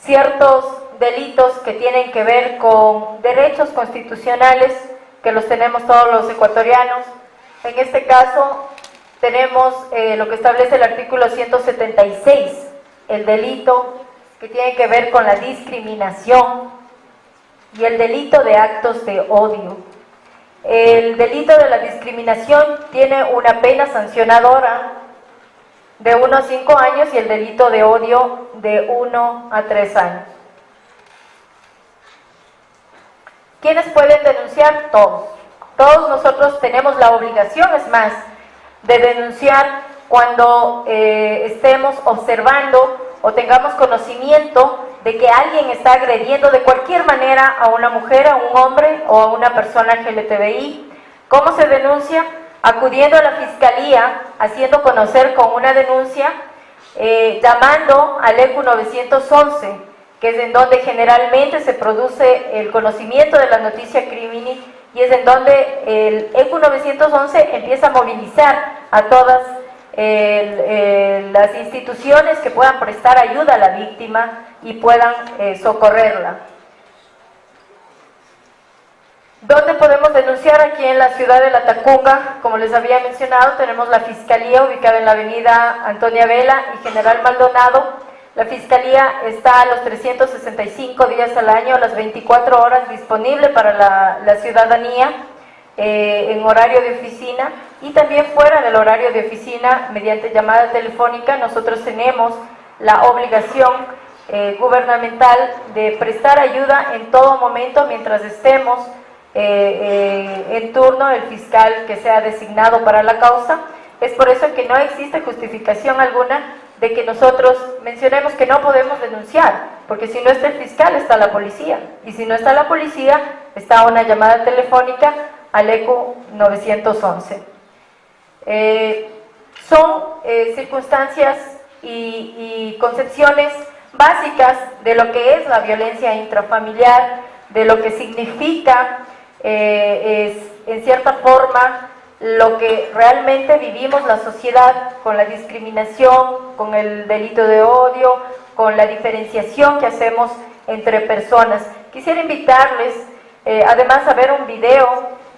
ciertos delitos que tienen que ver con derechos constitucionales, que los tenemos todos los ecuatorianos. En este caso tenemos lo que establece el artículo 176, el delito que tiene que ver con la discriminación y el delito de actos de odio. El delito de la discriminación tiene una pena sancionadora de 1 a 5 años y el delito de odio de 1 a 3 años. ¿Quiénes pueden denunciar? Todos. Todos nosotros tenemos la obligación, es más, de denunciar cuando estemos observando o tengamos conocimiento de que alguien está agrediendo de cualquier manera a una mujer, a un hombre o a una persona LGBTI. ¿Cómo se denuncia? Acudiendo a la Fiscalía, haciendo conocer con una denuncia, llamando al ECU 911, que es en donde generalmente se produce el conocimiento de la noticia crimini, y es en donde el ECU 911 empieza a movilizar a todas las instituciones que puedan prestar ayuda a la víctima y puedan socorrerla. ¿Dónde podemos denunciar? Aquí en la ciudad de La Tacunga, como les había mencionado, tenemos la Fiscalía ubicada en la avenida Antonia Vela y General Maldonado. La Fiscalía está a los 365 días al año, a las 24 horas, disponible para la ciudadanía en horario de oficina, y también fuera del horario de oficina, mediante llamada telefónica. Nosotros tenemos la obligación gubernamental de prestar ayuda en todo momento mientras estemos en turno el fiscal que sea designado para la causa. Es por eso que no existe justificación alguna de que nosotros mencionemos que no podemos denunciar, porque si no está el fiscal, está la policía, y si no está la policía, está una llamada telefónica al ECO 911. Son circunstancias y concepciones básicas de lo que es la violencia intrafamiliar, de lo que significa en cierta forma lo que realmente vivimos la sociedad con la discriminación, con el delito de odio, con la diferenciación que hacemos entre personas. Quisiera invitarles además a ver un video,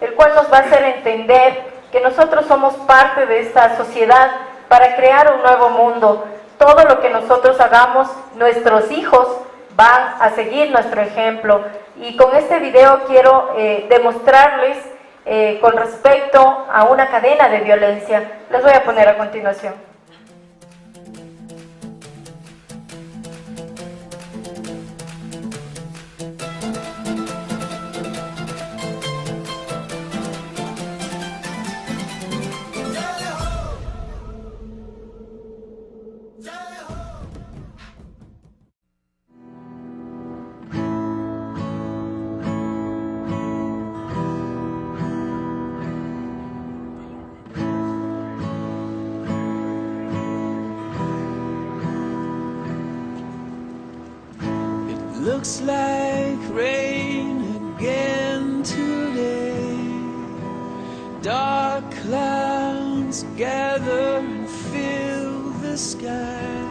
el cual nos va a hacer entender que nosotros somos parte de esta sociedad para crear un nuevo mundo. Todo lo que nosotros hagamos, nuestros hijos van a seguir nuestro ejemplo. Y con este video quiero demostrarles con respecto a una cadena de violencia. Les voy a poner a continuación. Looks like rain again today. Dark clouds gather and fill the sky.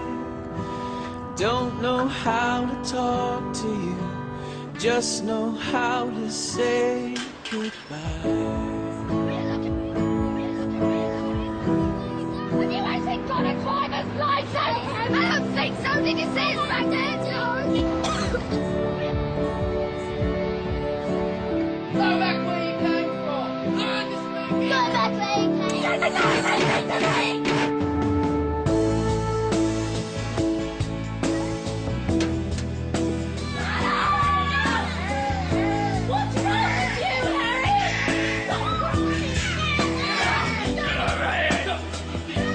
Don't know how to talk to you, just know how to say goodbye. Have you actually got a driver's license? I don't think so. Did you see it's back there, George? Go back where you came from. Learn to speak. Go back where you came from. That's a nice thing to me. What's wrong with you, Harry?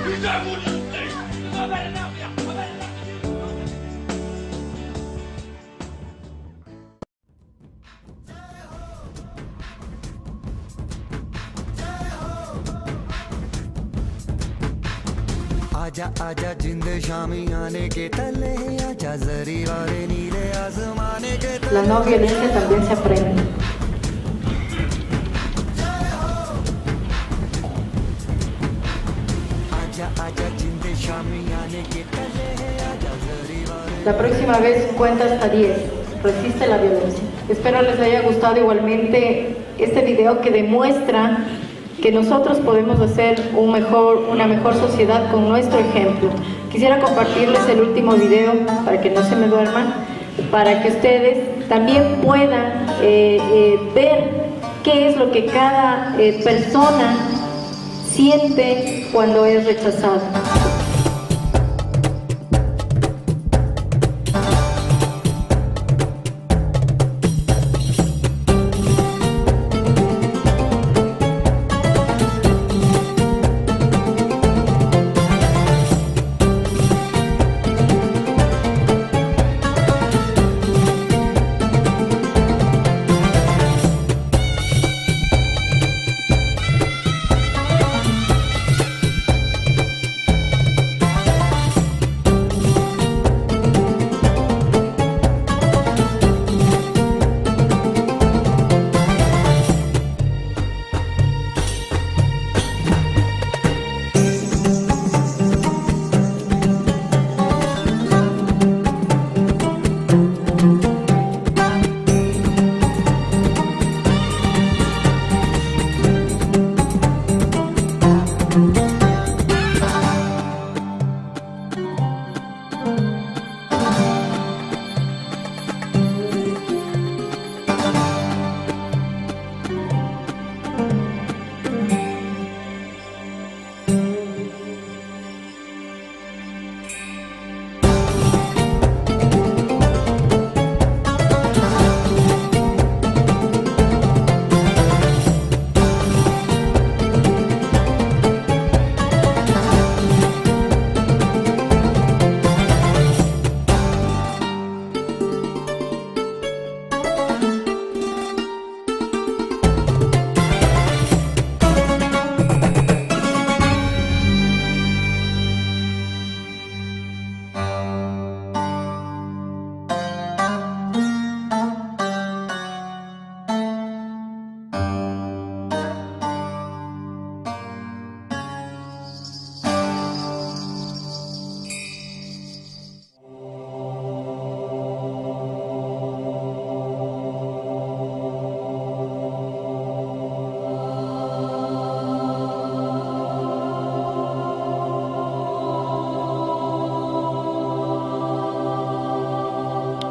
You don't want to speak. I've had enough of you. I've had enough of you. आजा आजा जिंद शामी आने के तले आजा जरी वाले नीले आसमाने के तले La no violencia también se aprende. आजा आजा जिंद शामी आने के तले आजा जरी वाले La próxima vez cuenta hasta 10. Resiste la violencia. Espero les haya gustado igualmente este video que demuestra que nosotros podemos hacer una mejor sociedad con nuestro ejemplo. Quisiera compartirles el último video para que no se me duerman, para que ustedes también puedan ver qué es lo que cada persona siente cuando es rechazada.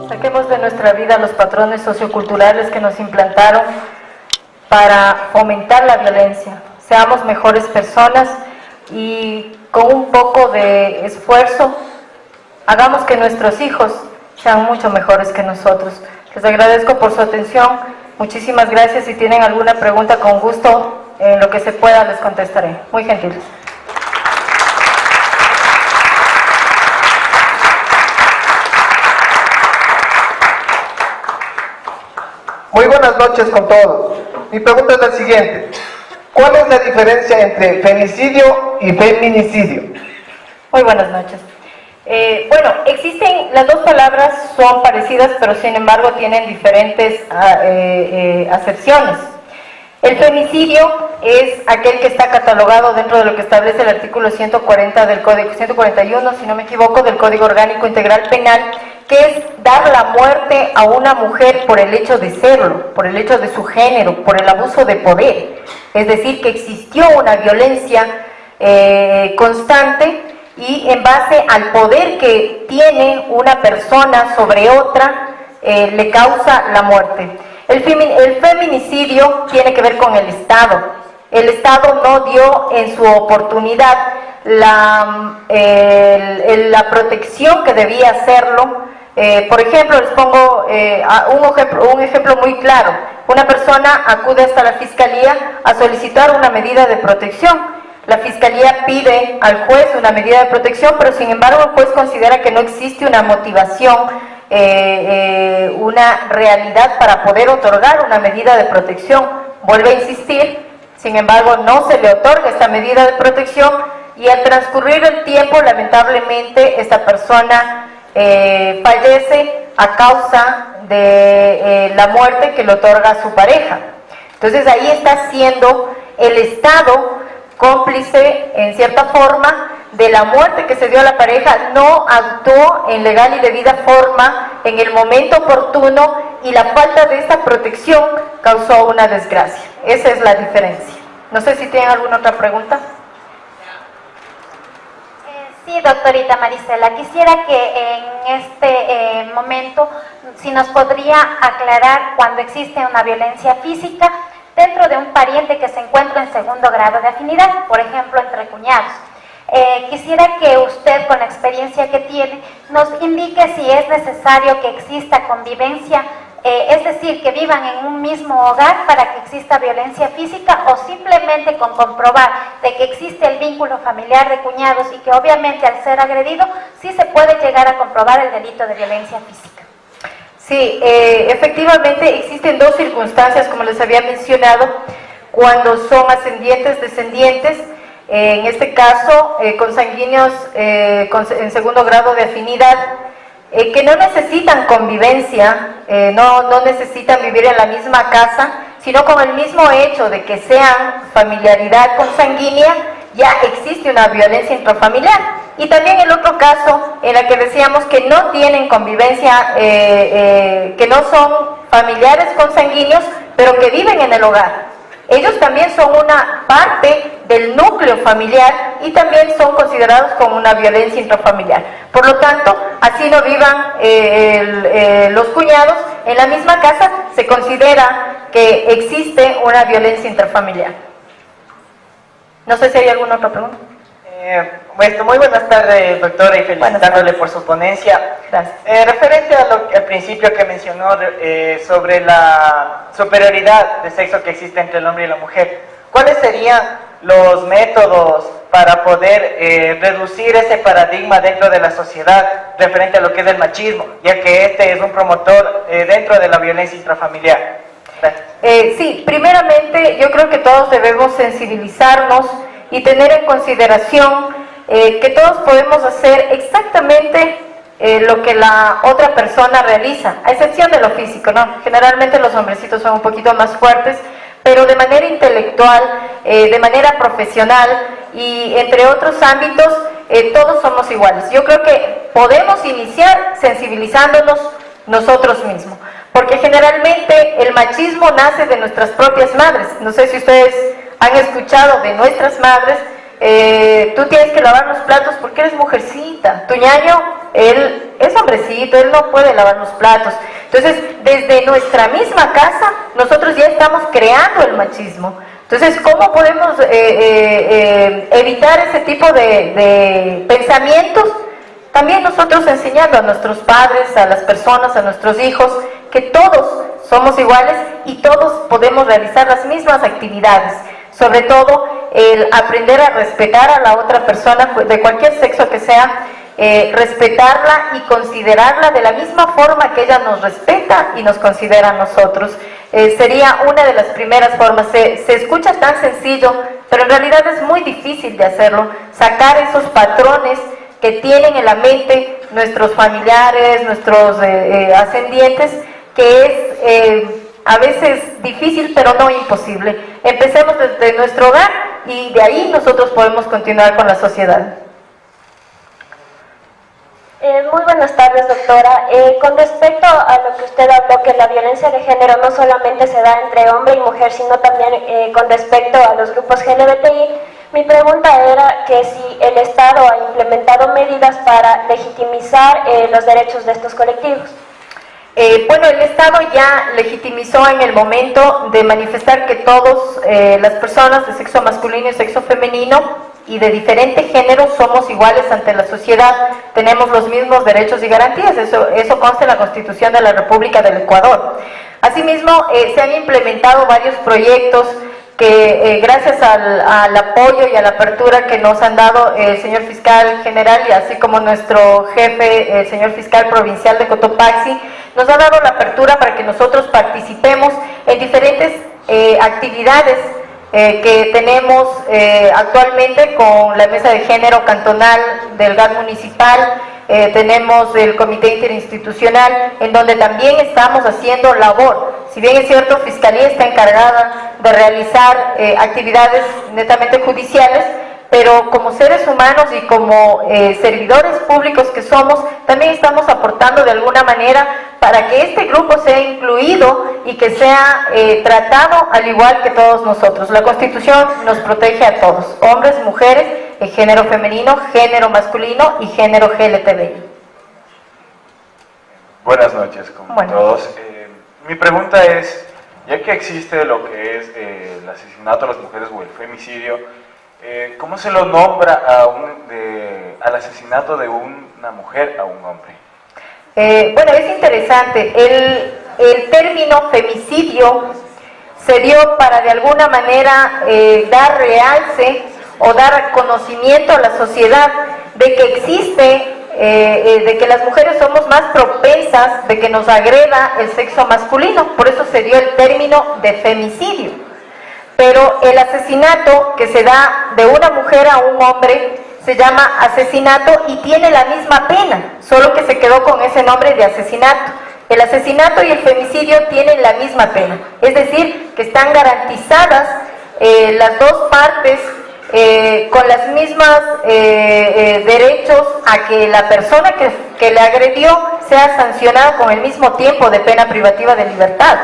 Saquemos de nuestra vida los patrones socioculturales que nos implantaron para fomentar la violencia. Seamos mejores personas y con un poco de esfuerzo hagamos que nuestros hijos sean mucho mejores que nosotros. Les agradezco por su atención. Muchísimas gracias. Si tienen alguna pregunta, con gusto, en lo que se pueda, les contestaré. Muy gentiles. Muy buenas noches con todos. Mi pregunta es la siguiente. ¿Cuál es la diferencia entre femicidio y feminicidio? Muy buenas noches. Bueno, existen, las dos palabras son parecidas, pero sin embargo tienen diferentes acepciones. El femicidio es aquel que está catalogado dentro de lo que establece el artículo 140 del Código, 141, si no me equivoco, del Código Orgánico Integral Penal, que es dar la muerte a una mujer por el hecho de serlo, por el hecho de su género, por el abuso de poder. Es decir, que existió una violencia constante y en base al poder que tiene una persona sobre otra, le causa la muerte. El feminicidio tiene que ver con el Estado. El Estado no dio en su oportunidad la protección que debía hacerlo. Por ejemplo, les pongo un ejemplo muy claro. Una persona acude hasta la Fiscalía a solicitar una medida de protección. La Fiscalía pide al juez una medida de protección, pero sin embargo el juez considera que no existe una motivación, una realidad para poder otorgar una medida de protección. Vuelve a insistir, sin embargo no se le otorga esta medida de protección y al transcurrir el tiempo, lamentablemente, esta persona fallece a causa de la muerte que le otorga su pareja. Entonces ahí está siendo el Estado cómplice, en cierta forma, de la muerte que se dio a la pareja. No actuó en legal y debida forma en el momento oportuno y la falta de esta protección causó una desgracia. Esa es la diferencia. No sé si tienen alguna otra pregunta. Sí, doctorita Marisela, quisiera que en este momento, si nos podría aclarar cuando existe una violencia física dentro de un pariente que se encuentra en segundo grado de afinidad, por ejemplo, entre cuñados. Quisiera que usted, con la experiencia que tiene, nos indique si es necesario que exista convivencia, es decir, que vivan en un mismo hogar para que exista violencia física, o simplemente con comprobar de que existe el vínculo familiar de cuñados y que obviamente al ser agredido sí se puede llegar a comprobar el delito de violencia física. Sí, efectivamente existen dos circunstancias, como les había mencionado, cuando son ascendientes, descendientes, en este caso consanguíneos en segundo grado de afinidad, que no necesitan convivencia, no necesitan vivir en la misma casa, sino con el mismo hecho de que sean familiaridad consanguínea, ya existe una violencia intrafamiliar. Y también el otro caso, en el que decíamos que no tienen convivencia, que no son familiares consanguíneos, pero que viven en el hogar. Ellos también son una parte del núcleo familiar y también son considerados como una violencia intrafamiliar. Por lo tanto, así no vivan los cuñados en la misma casa, se considera que existe una violencia intrafamiliar. No sé si hay alguna otra pregunta. Muy buenas tardes, doctora, y felicitándole por su ponencia. Gracias. Referente al principio que mencionó sobre la superioridad de sexo que existe entre el hombre y la mujer, ¿cuáles serían los métodos para poder reducir ese paradigma dentro de la sociedad referente a lo que es el machismo, ya que este es un promotor dentro de la violencia intrafamiliar? Gracias. Sí, primeramente yo creo que todos debemos sensibilizarnos y tener en consideración que todos podemos hacer exactamente lo que la otra persona realiza, a excepción de lo físico, ¿no? Generalmente los hombrecitos son un poquito más fuertes, pero de manera intelectual, de manera profesional y entre otros ámbitos, todos somos iguales. Yo creo que podemos iniciar sensibilizándonos nosotros mismos, porque generalmente el machismo nace de nuestras propias madres. No sé si ustedes han escuchado de nuestras madres, tú tienes que lavar los platos porque eres mujercita, tu ñaño, él es hombrecito, él no puede lavar los platos. Entonces, desde nuestra misma casa, nosotros ya estamos creando el machismo. Entonces, ¿cómo podemos evitar ese tipo de pensamientos? También nosotros enseñando a nuestros padres, a las personas, a nuestros hijos, que todos somos iguales y todos podemos realizar las mismas actividades. Sobre todo, el aprender a respetar a la otra persona, de cualquier sexo que sea, respetarla y considerarla de la misma forma que ella nos respeta y nos considera a nosotros. Sería una de las primeras formas. Se escucha tan sencillo, pero en realidad es muy difícil de hacerlo. Sacar esos patrones que tienen en la mente nuestros familiares, nuestros ascendientes, que es a veces difícil, pero no imposible. Empecemos desde nuestro hogar y de ahí nosotros podemos continuar con la sociedad. Muy buenas tardes, doctora. Con respecto a lo que usted habló, que la violencia de género no solamente se da entre hombre y mujer, sino también con respecto a los grupos LGBTI, mi pregunta era que si el Estado ha implementado medidas para legitimizar los derechos de estos colectivos. Bueno, el Estado ya legitimizó en el momento de manifestar que todas las personas de sexo masculino y sexo femenino y de diferente género somos iguales ante la sociedad, tenemos los mismos derechos y garantías, eso consta en la Constitución de la República del Ecuador. Asimismo, se han implementado varios proyectos que gracias al apoyo y a la apertura que nos han dado el señor fiscal general y así como nuestro jefe, el señor fiscal provincial de Cotopaxi, nos ha dado la apertura para que nosotros participemos en diferentes actividades que tenemos actualmente con la Mesa de Género Cantonal del GAT Municipal, tenemos el Comité Interinstitucional, en donde también estamos haciendo labor. Si bien es cierto, Fiscalía está encargada de realizar actividades netamente judiciales, pero como seres humanos y como servidores públicos que somos, también estamos aportando de alguna manera para que este grupo sea incluido y que sea tratado al igual que todos nosotros. La Constitución nos protege a todos, hombres, mujeres, género femenino, género masculino y género LGTBI. Buenas noches con todos. Mi pregunta es, ya que existe lo que es el asesinato a las mujeres o el femicidio, ¿cómo se lo nombra al asesinato de una mujer a un hombre? Bueno, es interesante. El término femicidio se dio para de alguna manera dar realce o dar conocimiento a la sociedad de que existe, de que las mujeres somos más propensas de que nos agreda el sexo masculino. Por eso se dio el término de femicidio. Pero el asesinato que se da de una mujer a un hombre se llama asesinato y tiene la misma pena, solo que se quedó con ese nombre de asesinato. El asesinato y el femicidio tienen la misma pena, es decir, que están garantizadas las dos partes con las mismas derechos a que la persona que le agredió sea sancionada con el mismo tiempo de pena privativa de libertad.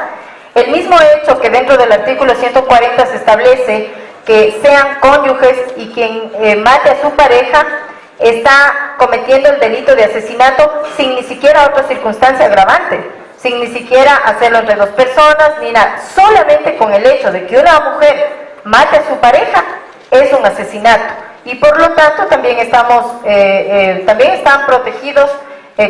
El mismo hecho que dentro del artículo 140 se establece que sean cónyuges y quien mate a su pareja está cometiendo el delito de asesinato sin ni siquiera otra circunstancia agravante, sin ni siquiera hacerlo entre dos personas ni nada, solamente con el hecho de que una mujer mate a su pareja es un asesinato y por lo tanto también también están protegidos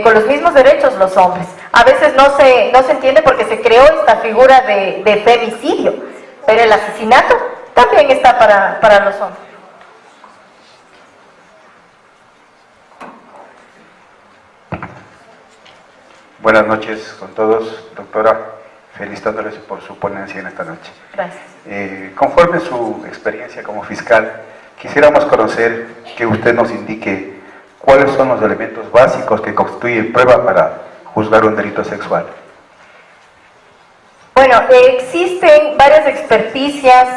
con los mismos derechos los hombres. A veces no se entiende porque se creó esta figura de femicidio, pero el asesinato también está para los hombres. Buenas noches con todos, doctora, felicitándoles por su ponencia en esta noche. Gracias. Conforme su experiencia como fiscal, quisiéramos conocer que usted nos indique cuáles son los elementos básicos que constituyen prueba para juzgar un delito sexual. Bueno, existen varias experticias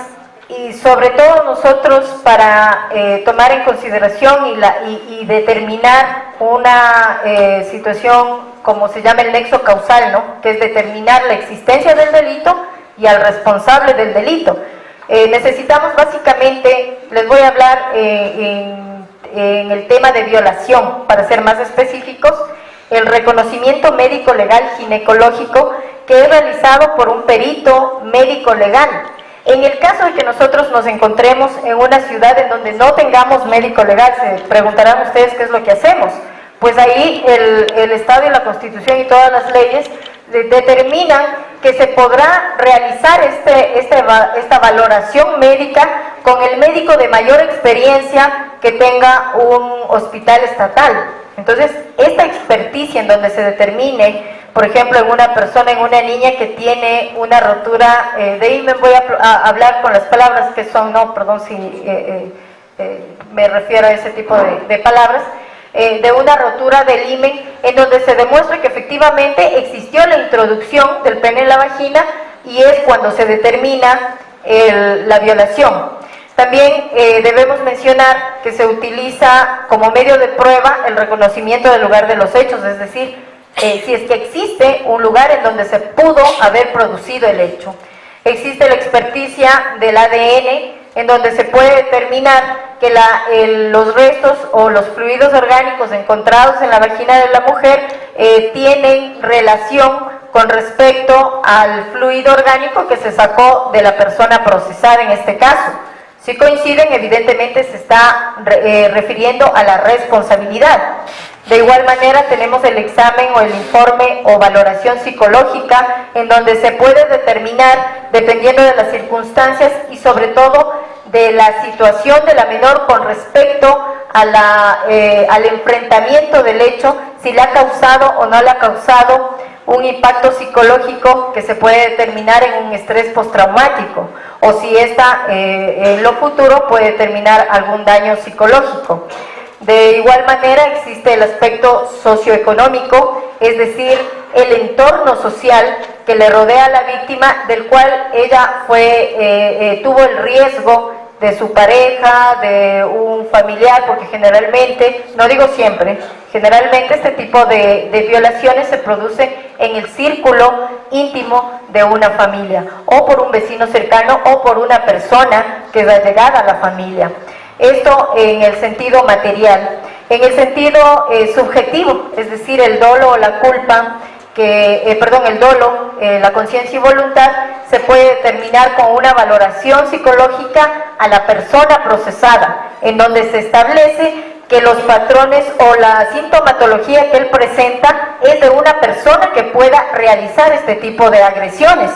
y sobre todo nosotros para tomar en consideración y determinar una situación como se llama el nexo causal, ¿no? Que es determinar la existencia del delito y al responsable del delito. Necesitamos básicamente, les voy a hablar en el tema de violación, para ser más específicos. el reconocimiento médico legal ginecológico que es realizado por un perito médico legal. En el caso de que nosotros nos encontremos en una ciudad en donde no tengamos médico legal, se preguntarán ustedes qué es lo que hacemos. Pues ahí el Estado y la Constitución y todas las leyes determinan que se podrá realizar esta valoración médica con el médico de mayor experiencia que tenga un hospital estatal. Entonces, esta experticia en donde se determine, por ejemplo, en una persona, en una niña que tiene una rotura de himen, voy a hablar con las palabras que son, no, perdón si me refiero a ese tipo de palabras, de una rotura del himen, en donde se demuestra que efectivamente existió la introducción del pene en la vagina y es cuando se determina la violación. También debemos mencionar que se utiliza como medio de prueba el reconocimiento del lugar de los hechos, es decir, si es que existe un lugar en donde se pudo haber producido el hecho. Existe la experticia del ADN, en donde se puede determinar que los restos o los fluidos orgánicos encontrados en la vagina de la mujer tienen relación con respecto al fluido orgánico que se sacó de la persona procesada en este caso. Si coinciden, evidentemente se está refiriendo a la responsabilidad. De igual manera tenemos el examen o el informe o valoración psicológica en donde se puede determinar, dependiendo de las circunstancias y sobre todo de la situación de la menor con respecto a al enfrentamiento del hecho, si le ha causado o no le ha causado un impacto psicológico que se puede determinar en un estrés postraumático o si esta en lo futuro puede determinar algún daño psicológico. De igual manera existe el aspecto socioeconómico, es decir, el entorno social que le rodea a la víctima, del cual ella tuvo el riesgo de su pareja, de un familiar, porque generalmente, no digo siempre, generalmente este tipo de violaciones se producen en el círculo íntimo de una familia, o por un vecino cercano, o por una persona que es allegada a la familia. Esto en el sentido material. En el sentido subjetivo, es decir, el dolo o la culpa, el dolo, la conciencia y voluntad, se puede determinar con una valoración psicológica a la persona procesada, en donde se establece que los patrones o la sintomatología que él presenta es de una persona que pueda realizar este tipo de agresiones.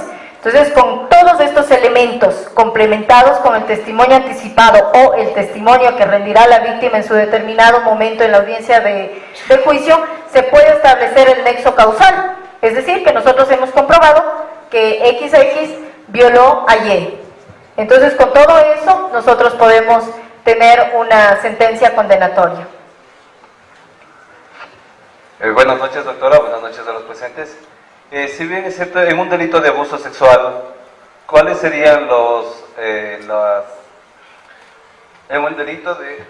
Entonces, con todos estos elementos complementados con el testimonio anticipado o el testimonio que rendirá la víctima en su determinado momento en la audiencia de juicio, se puede establecer el nexo causal. Es decir, que nosotros hemos comprobado que XX violó a Y. Entonces, con todo eso, nosotros podemos tener una sentencia condenatoria. Buenas noches, doctora. Buenas noches a los presentes. Si bien es cierto, en un delito de abuso sexual, ¿cuáles serían en un delito de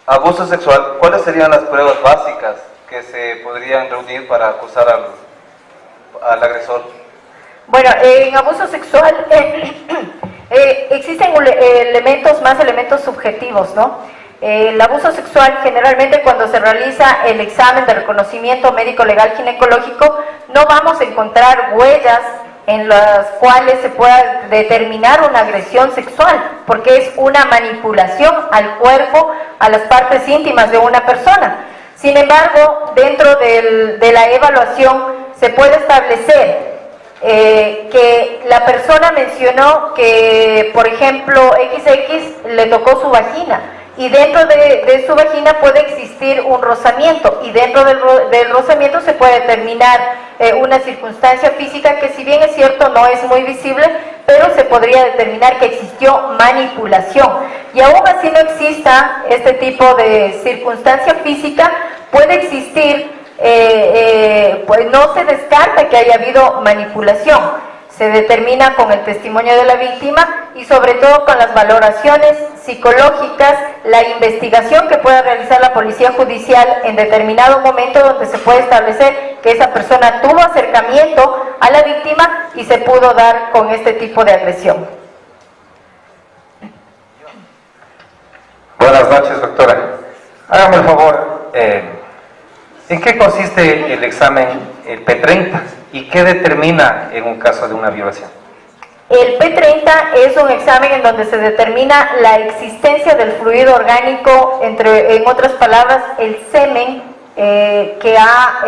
abuso sexual, cuáles serían las pruebas básicas que se podrían reunir para acusar al agresor? Bueno, en abuso sexual existen elementos subjetivos, ¿no? El abuso sexual, generalmente cuando se realiza el examen de reconocimiento médico legal ginecológico, no vamos a encontrar huellas en las cuales se pueda determinar una agresión sexual, porque es una manipulación al cuerpo, a las partes íntimas de una persona. Sin embargo, dentro de la evaluación se puede establecer que la persona mencionó que, por ejemplo, XX le tocó su vagina, y dentro de su vagina puede existir un rozamiento, y dentro del rozamiento se puede determinar una circunstancia física que, si bien es cierto, no es muy visible, pero se podría determinar que existió manipulación. Y aún así no exista este tipo de circunstancia física, puede existir, pues no se descarta que haya habido manipulación. Se determina con el testimonio de la víctima y sobre todo con las valoraciones psicológicas, la investigación que pueda realizar la policía judicial en determinado momento, donde se puede establecer que esa persona tuvo acercamiento a la víctima y se pudo dar con este tipo de agresión. Buenas noches, doctora. Hágame el favor, ¿En qué consiste el examen, el P30, y qué determina en un caso de una violación? El P30 es un examen en donde se determina la existencia del fluido orgánico, en otras palabras, el semen que ha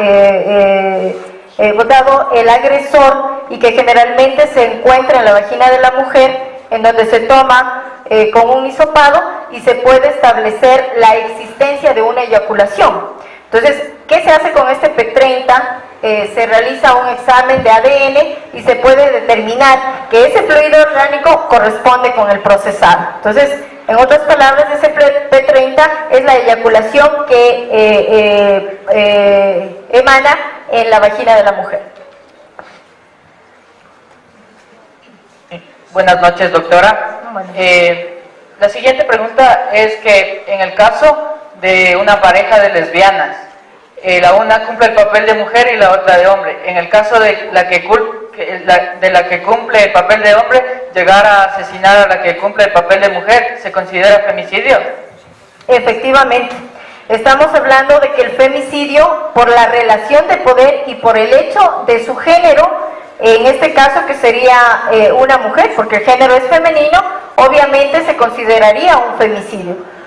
botado el agresor y que generalmente se encuentra en la vagina de la mujer, en donde se toma con un hisopado y se puede establecer la existencia de una eyaculación. Entonces, ¿qué se hace con este P30? Se realiza un examen de ADN y se puede determinar que ese fluido orgánico corresponde con el procesado. Entonces, en otras palabras, ese P30 es la eyaculación que emana en la vagina de la mujer. Buenas noches, doctora. La siguiente pregunta es que en el caso de una pareja de lesbianas, la una cumple el papel de mujer y la otra de hombre. En el caso de la que cumple el papel de hombre, llegar a asesinar a la que cumple el papel de mujer, ¿se considera femicidio? Efectivamente. Estamos hablando de que el femicidio, por la relación de poder y por el hecho de su género, en este caso que sería una mujer, porque el género es femenino, obviamente se consideraría un femicidio.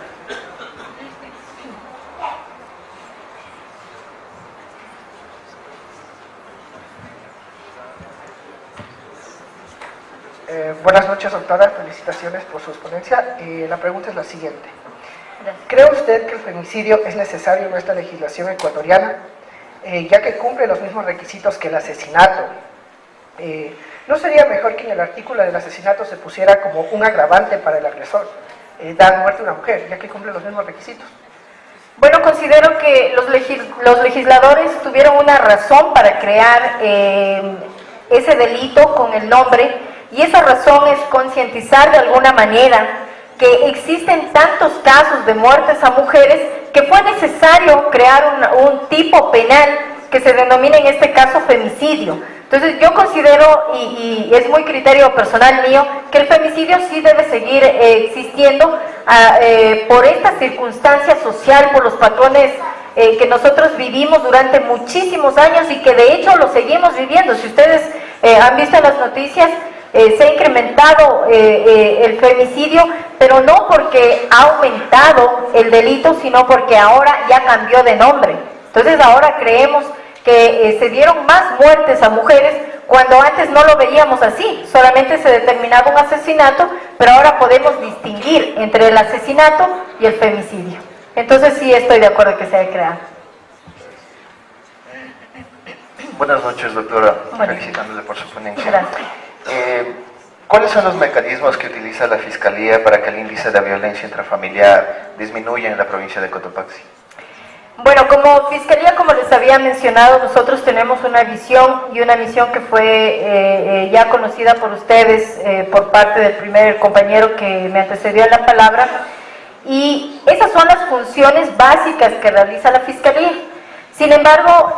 Buenas noches, doctora. Felicitaciones por su exponencia. La pregunta es la siguiente. ¿Cree usted que el femicidio es necesario en nuestra legislación ecuatoriana, ya que cumple los mismos requisitos que el asesinato? ¿No sería mejor que en el artículo del asesinato se pusiera como un agravante para el agresor, dar muerte a una mujer, ya que cumple los mismos requisitos? Bueno, considero que los legisladores tuvieron una razón para crear ese delito con el nombre, y esa razón es concientizar de alguna manera que existen tantos casos de muertes a mujeres que fue necesario crear un tipo penal que se denomina en este caso femicidio. Entonces yo considero, y es muy criterio personal mío, que el femicidio sí debe seguir existiendo por esta circunstancia social, por los patrones que nosotros vivimos durante muchísimos años y que de hecho lo seguimos viviendo. Si ustedes han visto en las noticias, se ha incrementado el femicidio, pero no porque ha aumentado el delito, sino porque ahora ya cambió de nombre. Entonces ahora creemos que se dieron más muertes a mujeres cuando antes no lo veíamos así, solamente se determinaba un asesinato, pero ahora podemos distinguir entre el asesinato y el femicidio. Entonces sí estoy de acuerdo que se haya creado. Buenas noches, doctora. Felicitándole por su ponencia. Gracias. ¿Cuáles son los mecanismos que utiliza la Fiscalía para que el índice de violencia intrafamiliar disminuya en la provincia de Cotopaxi? Bueno, como Fiscalía, como les había mencionado, nosotros tenemos una visión y una misión que fue ya conocida por ustedes por parte del primer compañero que me antecedió en la palabra, y esas son las funciones básicas que realiza la Fiscalía. Sin embargo,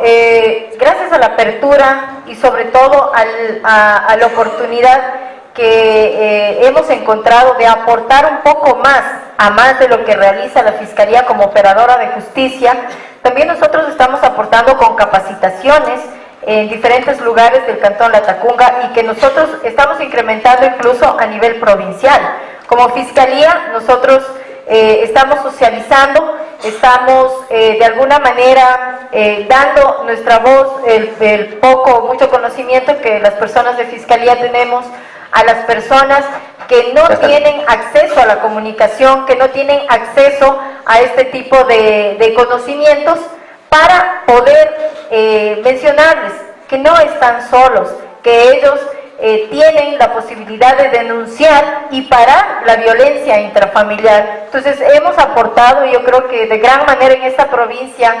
gracias a la apertura y sobre todo a la oportunidad que hemos encontrado de aportar un poco más, a más de lo que realiza la Fiscalía como operadora de justicia, también nosotros estamos aportando con capacitaciones en diferentes lugares del Cantón Latacunga y que nosotros estamos incrementando incluso a nivel provincial. Como Fiscalía, nosotros estamos socializando, estamos de alguna manera dando nuestra voz, el poco o mucho conocimiento que las personas de Fiscalía tenemos a las personas que no tienen acceso a la comunicación, que no tienen acceso a este tipo de conocimientos, para poder mencionarles que no están solos, que ellos tienen la posibilidad de denunciar y parar la violencia intrafamiliar. Entonces hemos aportado, yo creo que de gran manera en esta provincia,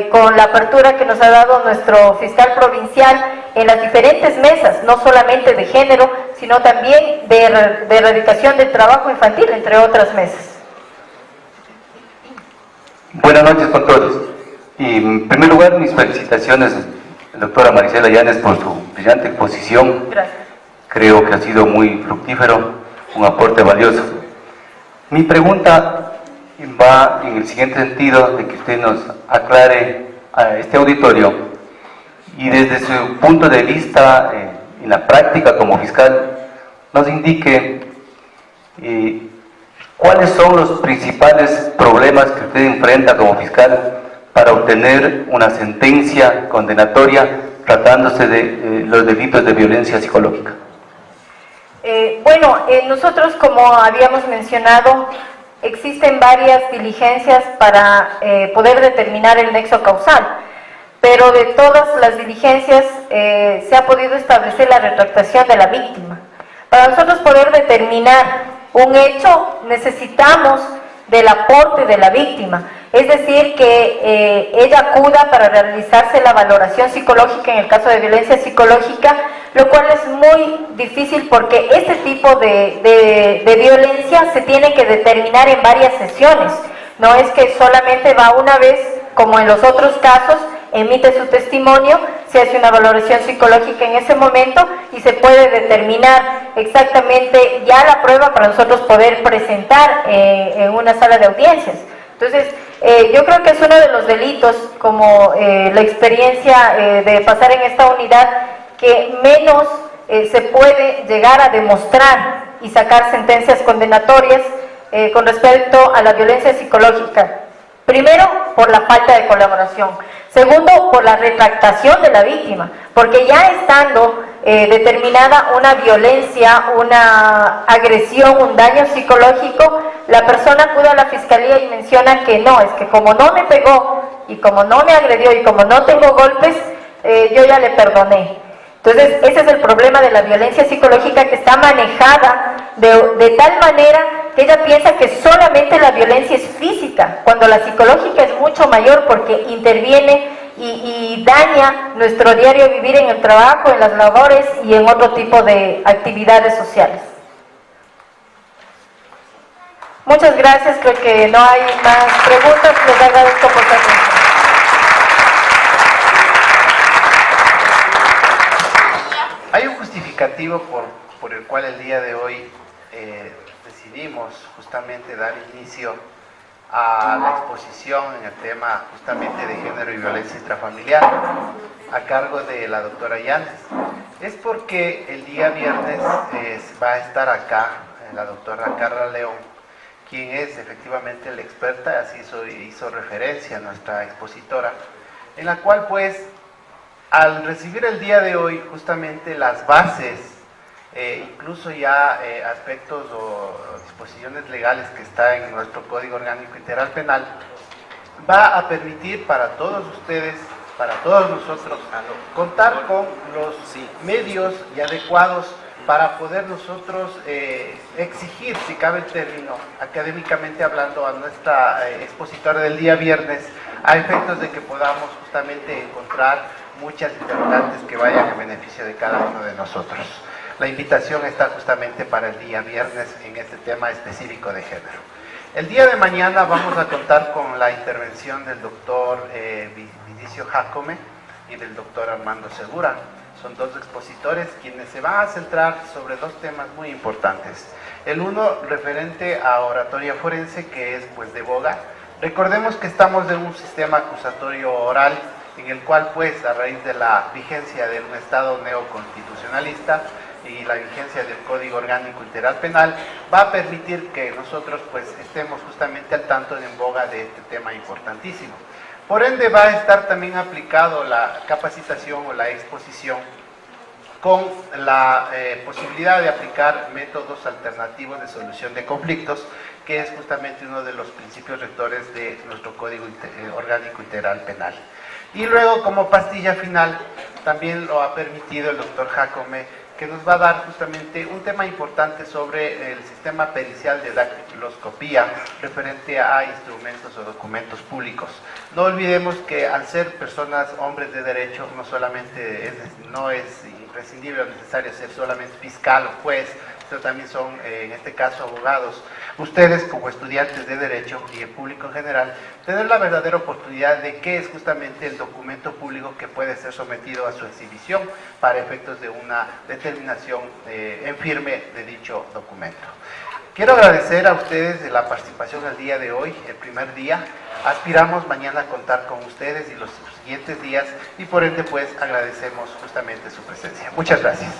con la apertura que nos ha dado nuestro fiscal provincial en las diferentes mesas, no solamente de género, sino también de erradicación del trabajo infantil, entre otras mesas. Buenas noches con todos. Y en primer lugar, mis felicitaciones, doctora Maricela Llanes, por su brillante exposición. Gracias. Creo que ha sido muy fructífero, un aporte valioso. Mi pregunta va en el siguiente sentido, de que usted nos aclare a este auditorio y desde su punto de vista en la práctica como fiscal nos indique cuáles son los principales problemas que usted enfrenta como fiscal para obtener una sentencia condenatoria tratándose de los delitos de violencia psicológica. Nosotros, como habíamos mencionado, existen varias diligencias para poder determinar el nexo causal, pero de todas las diligencias se ha podido establecer la retractación de la víctima. Para nosotros poder determinar un hecho necesitamos del aporte de la víctima, es decir, que ella acuda para realizarse la valoración psicológica en el caso de violencia psicológica, lo cual es muy difícil porque este tipo de violencia se tiene que determinar en varias sesiones, no es que solamente va una vez, como en los otros casos, emite su testimonio, se hace una valoración psicológica en ese momento y se puede determinar exactamente ya la prueba para nosotros poder presentar en una sala de audiencias. Entonces, yo creo que es uno de los delitos, como la experiencia de pasar en esta unidad, que menos se puede llegar a demostrar y sacar sentencias condenatorias con respecto a la violencia psicológica. Primero, por la falta de colaboración. Segundo, por la retractación de la víctima, porque ya estando determinada una violencia, una agresión, un daño psicológico, la persona acude a la fiscalía y menciona que no, es que como no me pegó y como no me agredió y como no tengo golpes, yo ya le perdoné. Entonces, ese es el problema de la violencia psicológica, que está manejada de tal manera que ella piensa que solamente la violencia es física, cuando la psicológica es mucho mayor porque interviene y daña nuestro diario vivir en el trabajo, en las labores y en otro tipo de actividades sociales. Muchas gracias, creo que no hay más preguntas, les agradezco por su atención. Hay un justificativo por el cual el día de hoy decidimos justamente dar inicio a la exposición en el tema justamente de género y violencia intrafamiliar a cargo de la doctora Yáñez. Es porque el día viernes va a estar acá la doctora Carla León, quien es efectivamente la experta, así hizo referencia a nuestra expositora, en la cual pues al recibir el día de hoy justamente las bases, incluso ya aspectos o disposiciones legales que está en nuestro Código Orgánico Integral Penal, va a permitir para todos ustedes, para todos nosotros, contar con los medios y adecuados para poder nosotros exigir, si cabe el término, académicamente hablando, a nuestra expositora del día viernes, a efectos de que podamos justamente encontrar muchas interrogantes que vayan en beneficio de cada uno de nosotros. La invitación está justamente para el día viernes en este tema específico de género. El día de mañana vamos a contar con la intervención del doctor Vinicio Jacome y del doctor Armando Segura. Son dos expositores quienes se van a centrar sobre dos temas muy importantes. El uno referente a oratoria forense, que es pues de boga. Recordemos que estamos en un sistema acusatorio oral en el cual pues a raíz de la vigencia de un Estado neoconstitucionalista y la vigencia del Código Orgánico Integral Penal va a permitir que nosotros pues estemos justamente al tanto en boga de este tema importantísimo. Por ende va a estar también aplicado la capacitación o la exposición con la posibilidad de aplicar métodos alternativos de solución de conflictos, que es justamente uno de los principios rectores de nuestro Código Orgánico Integral Penal. Y luego, como pastilla final, también lo ha permitido el doctor Jacome, que nos va a dar justamente un tema importante sobre el sistema pericial de dactiloscopía referente a instrumentos o documentos públicos. No olvidemos que al ser personas, hombres de derecho, no solamente no es imprescindible o necesario ser solamente fiscal o juez, pero también son, en este caso, abogados. Ustedes, como estudiantes de Derecho y el público en general, tener la verdadera oportunidad de qué es justamente el documento público que puede ser sometido a su exhibición para efectos de una determinación en firme de dicho documento. Quiero agradecer a ustedes de la participación el día de hoy, el primer día. aspiramos mañana a contar con ustedes y los siguientes días y por ende pues agradecemos justamente su presencia. Muchas gracias.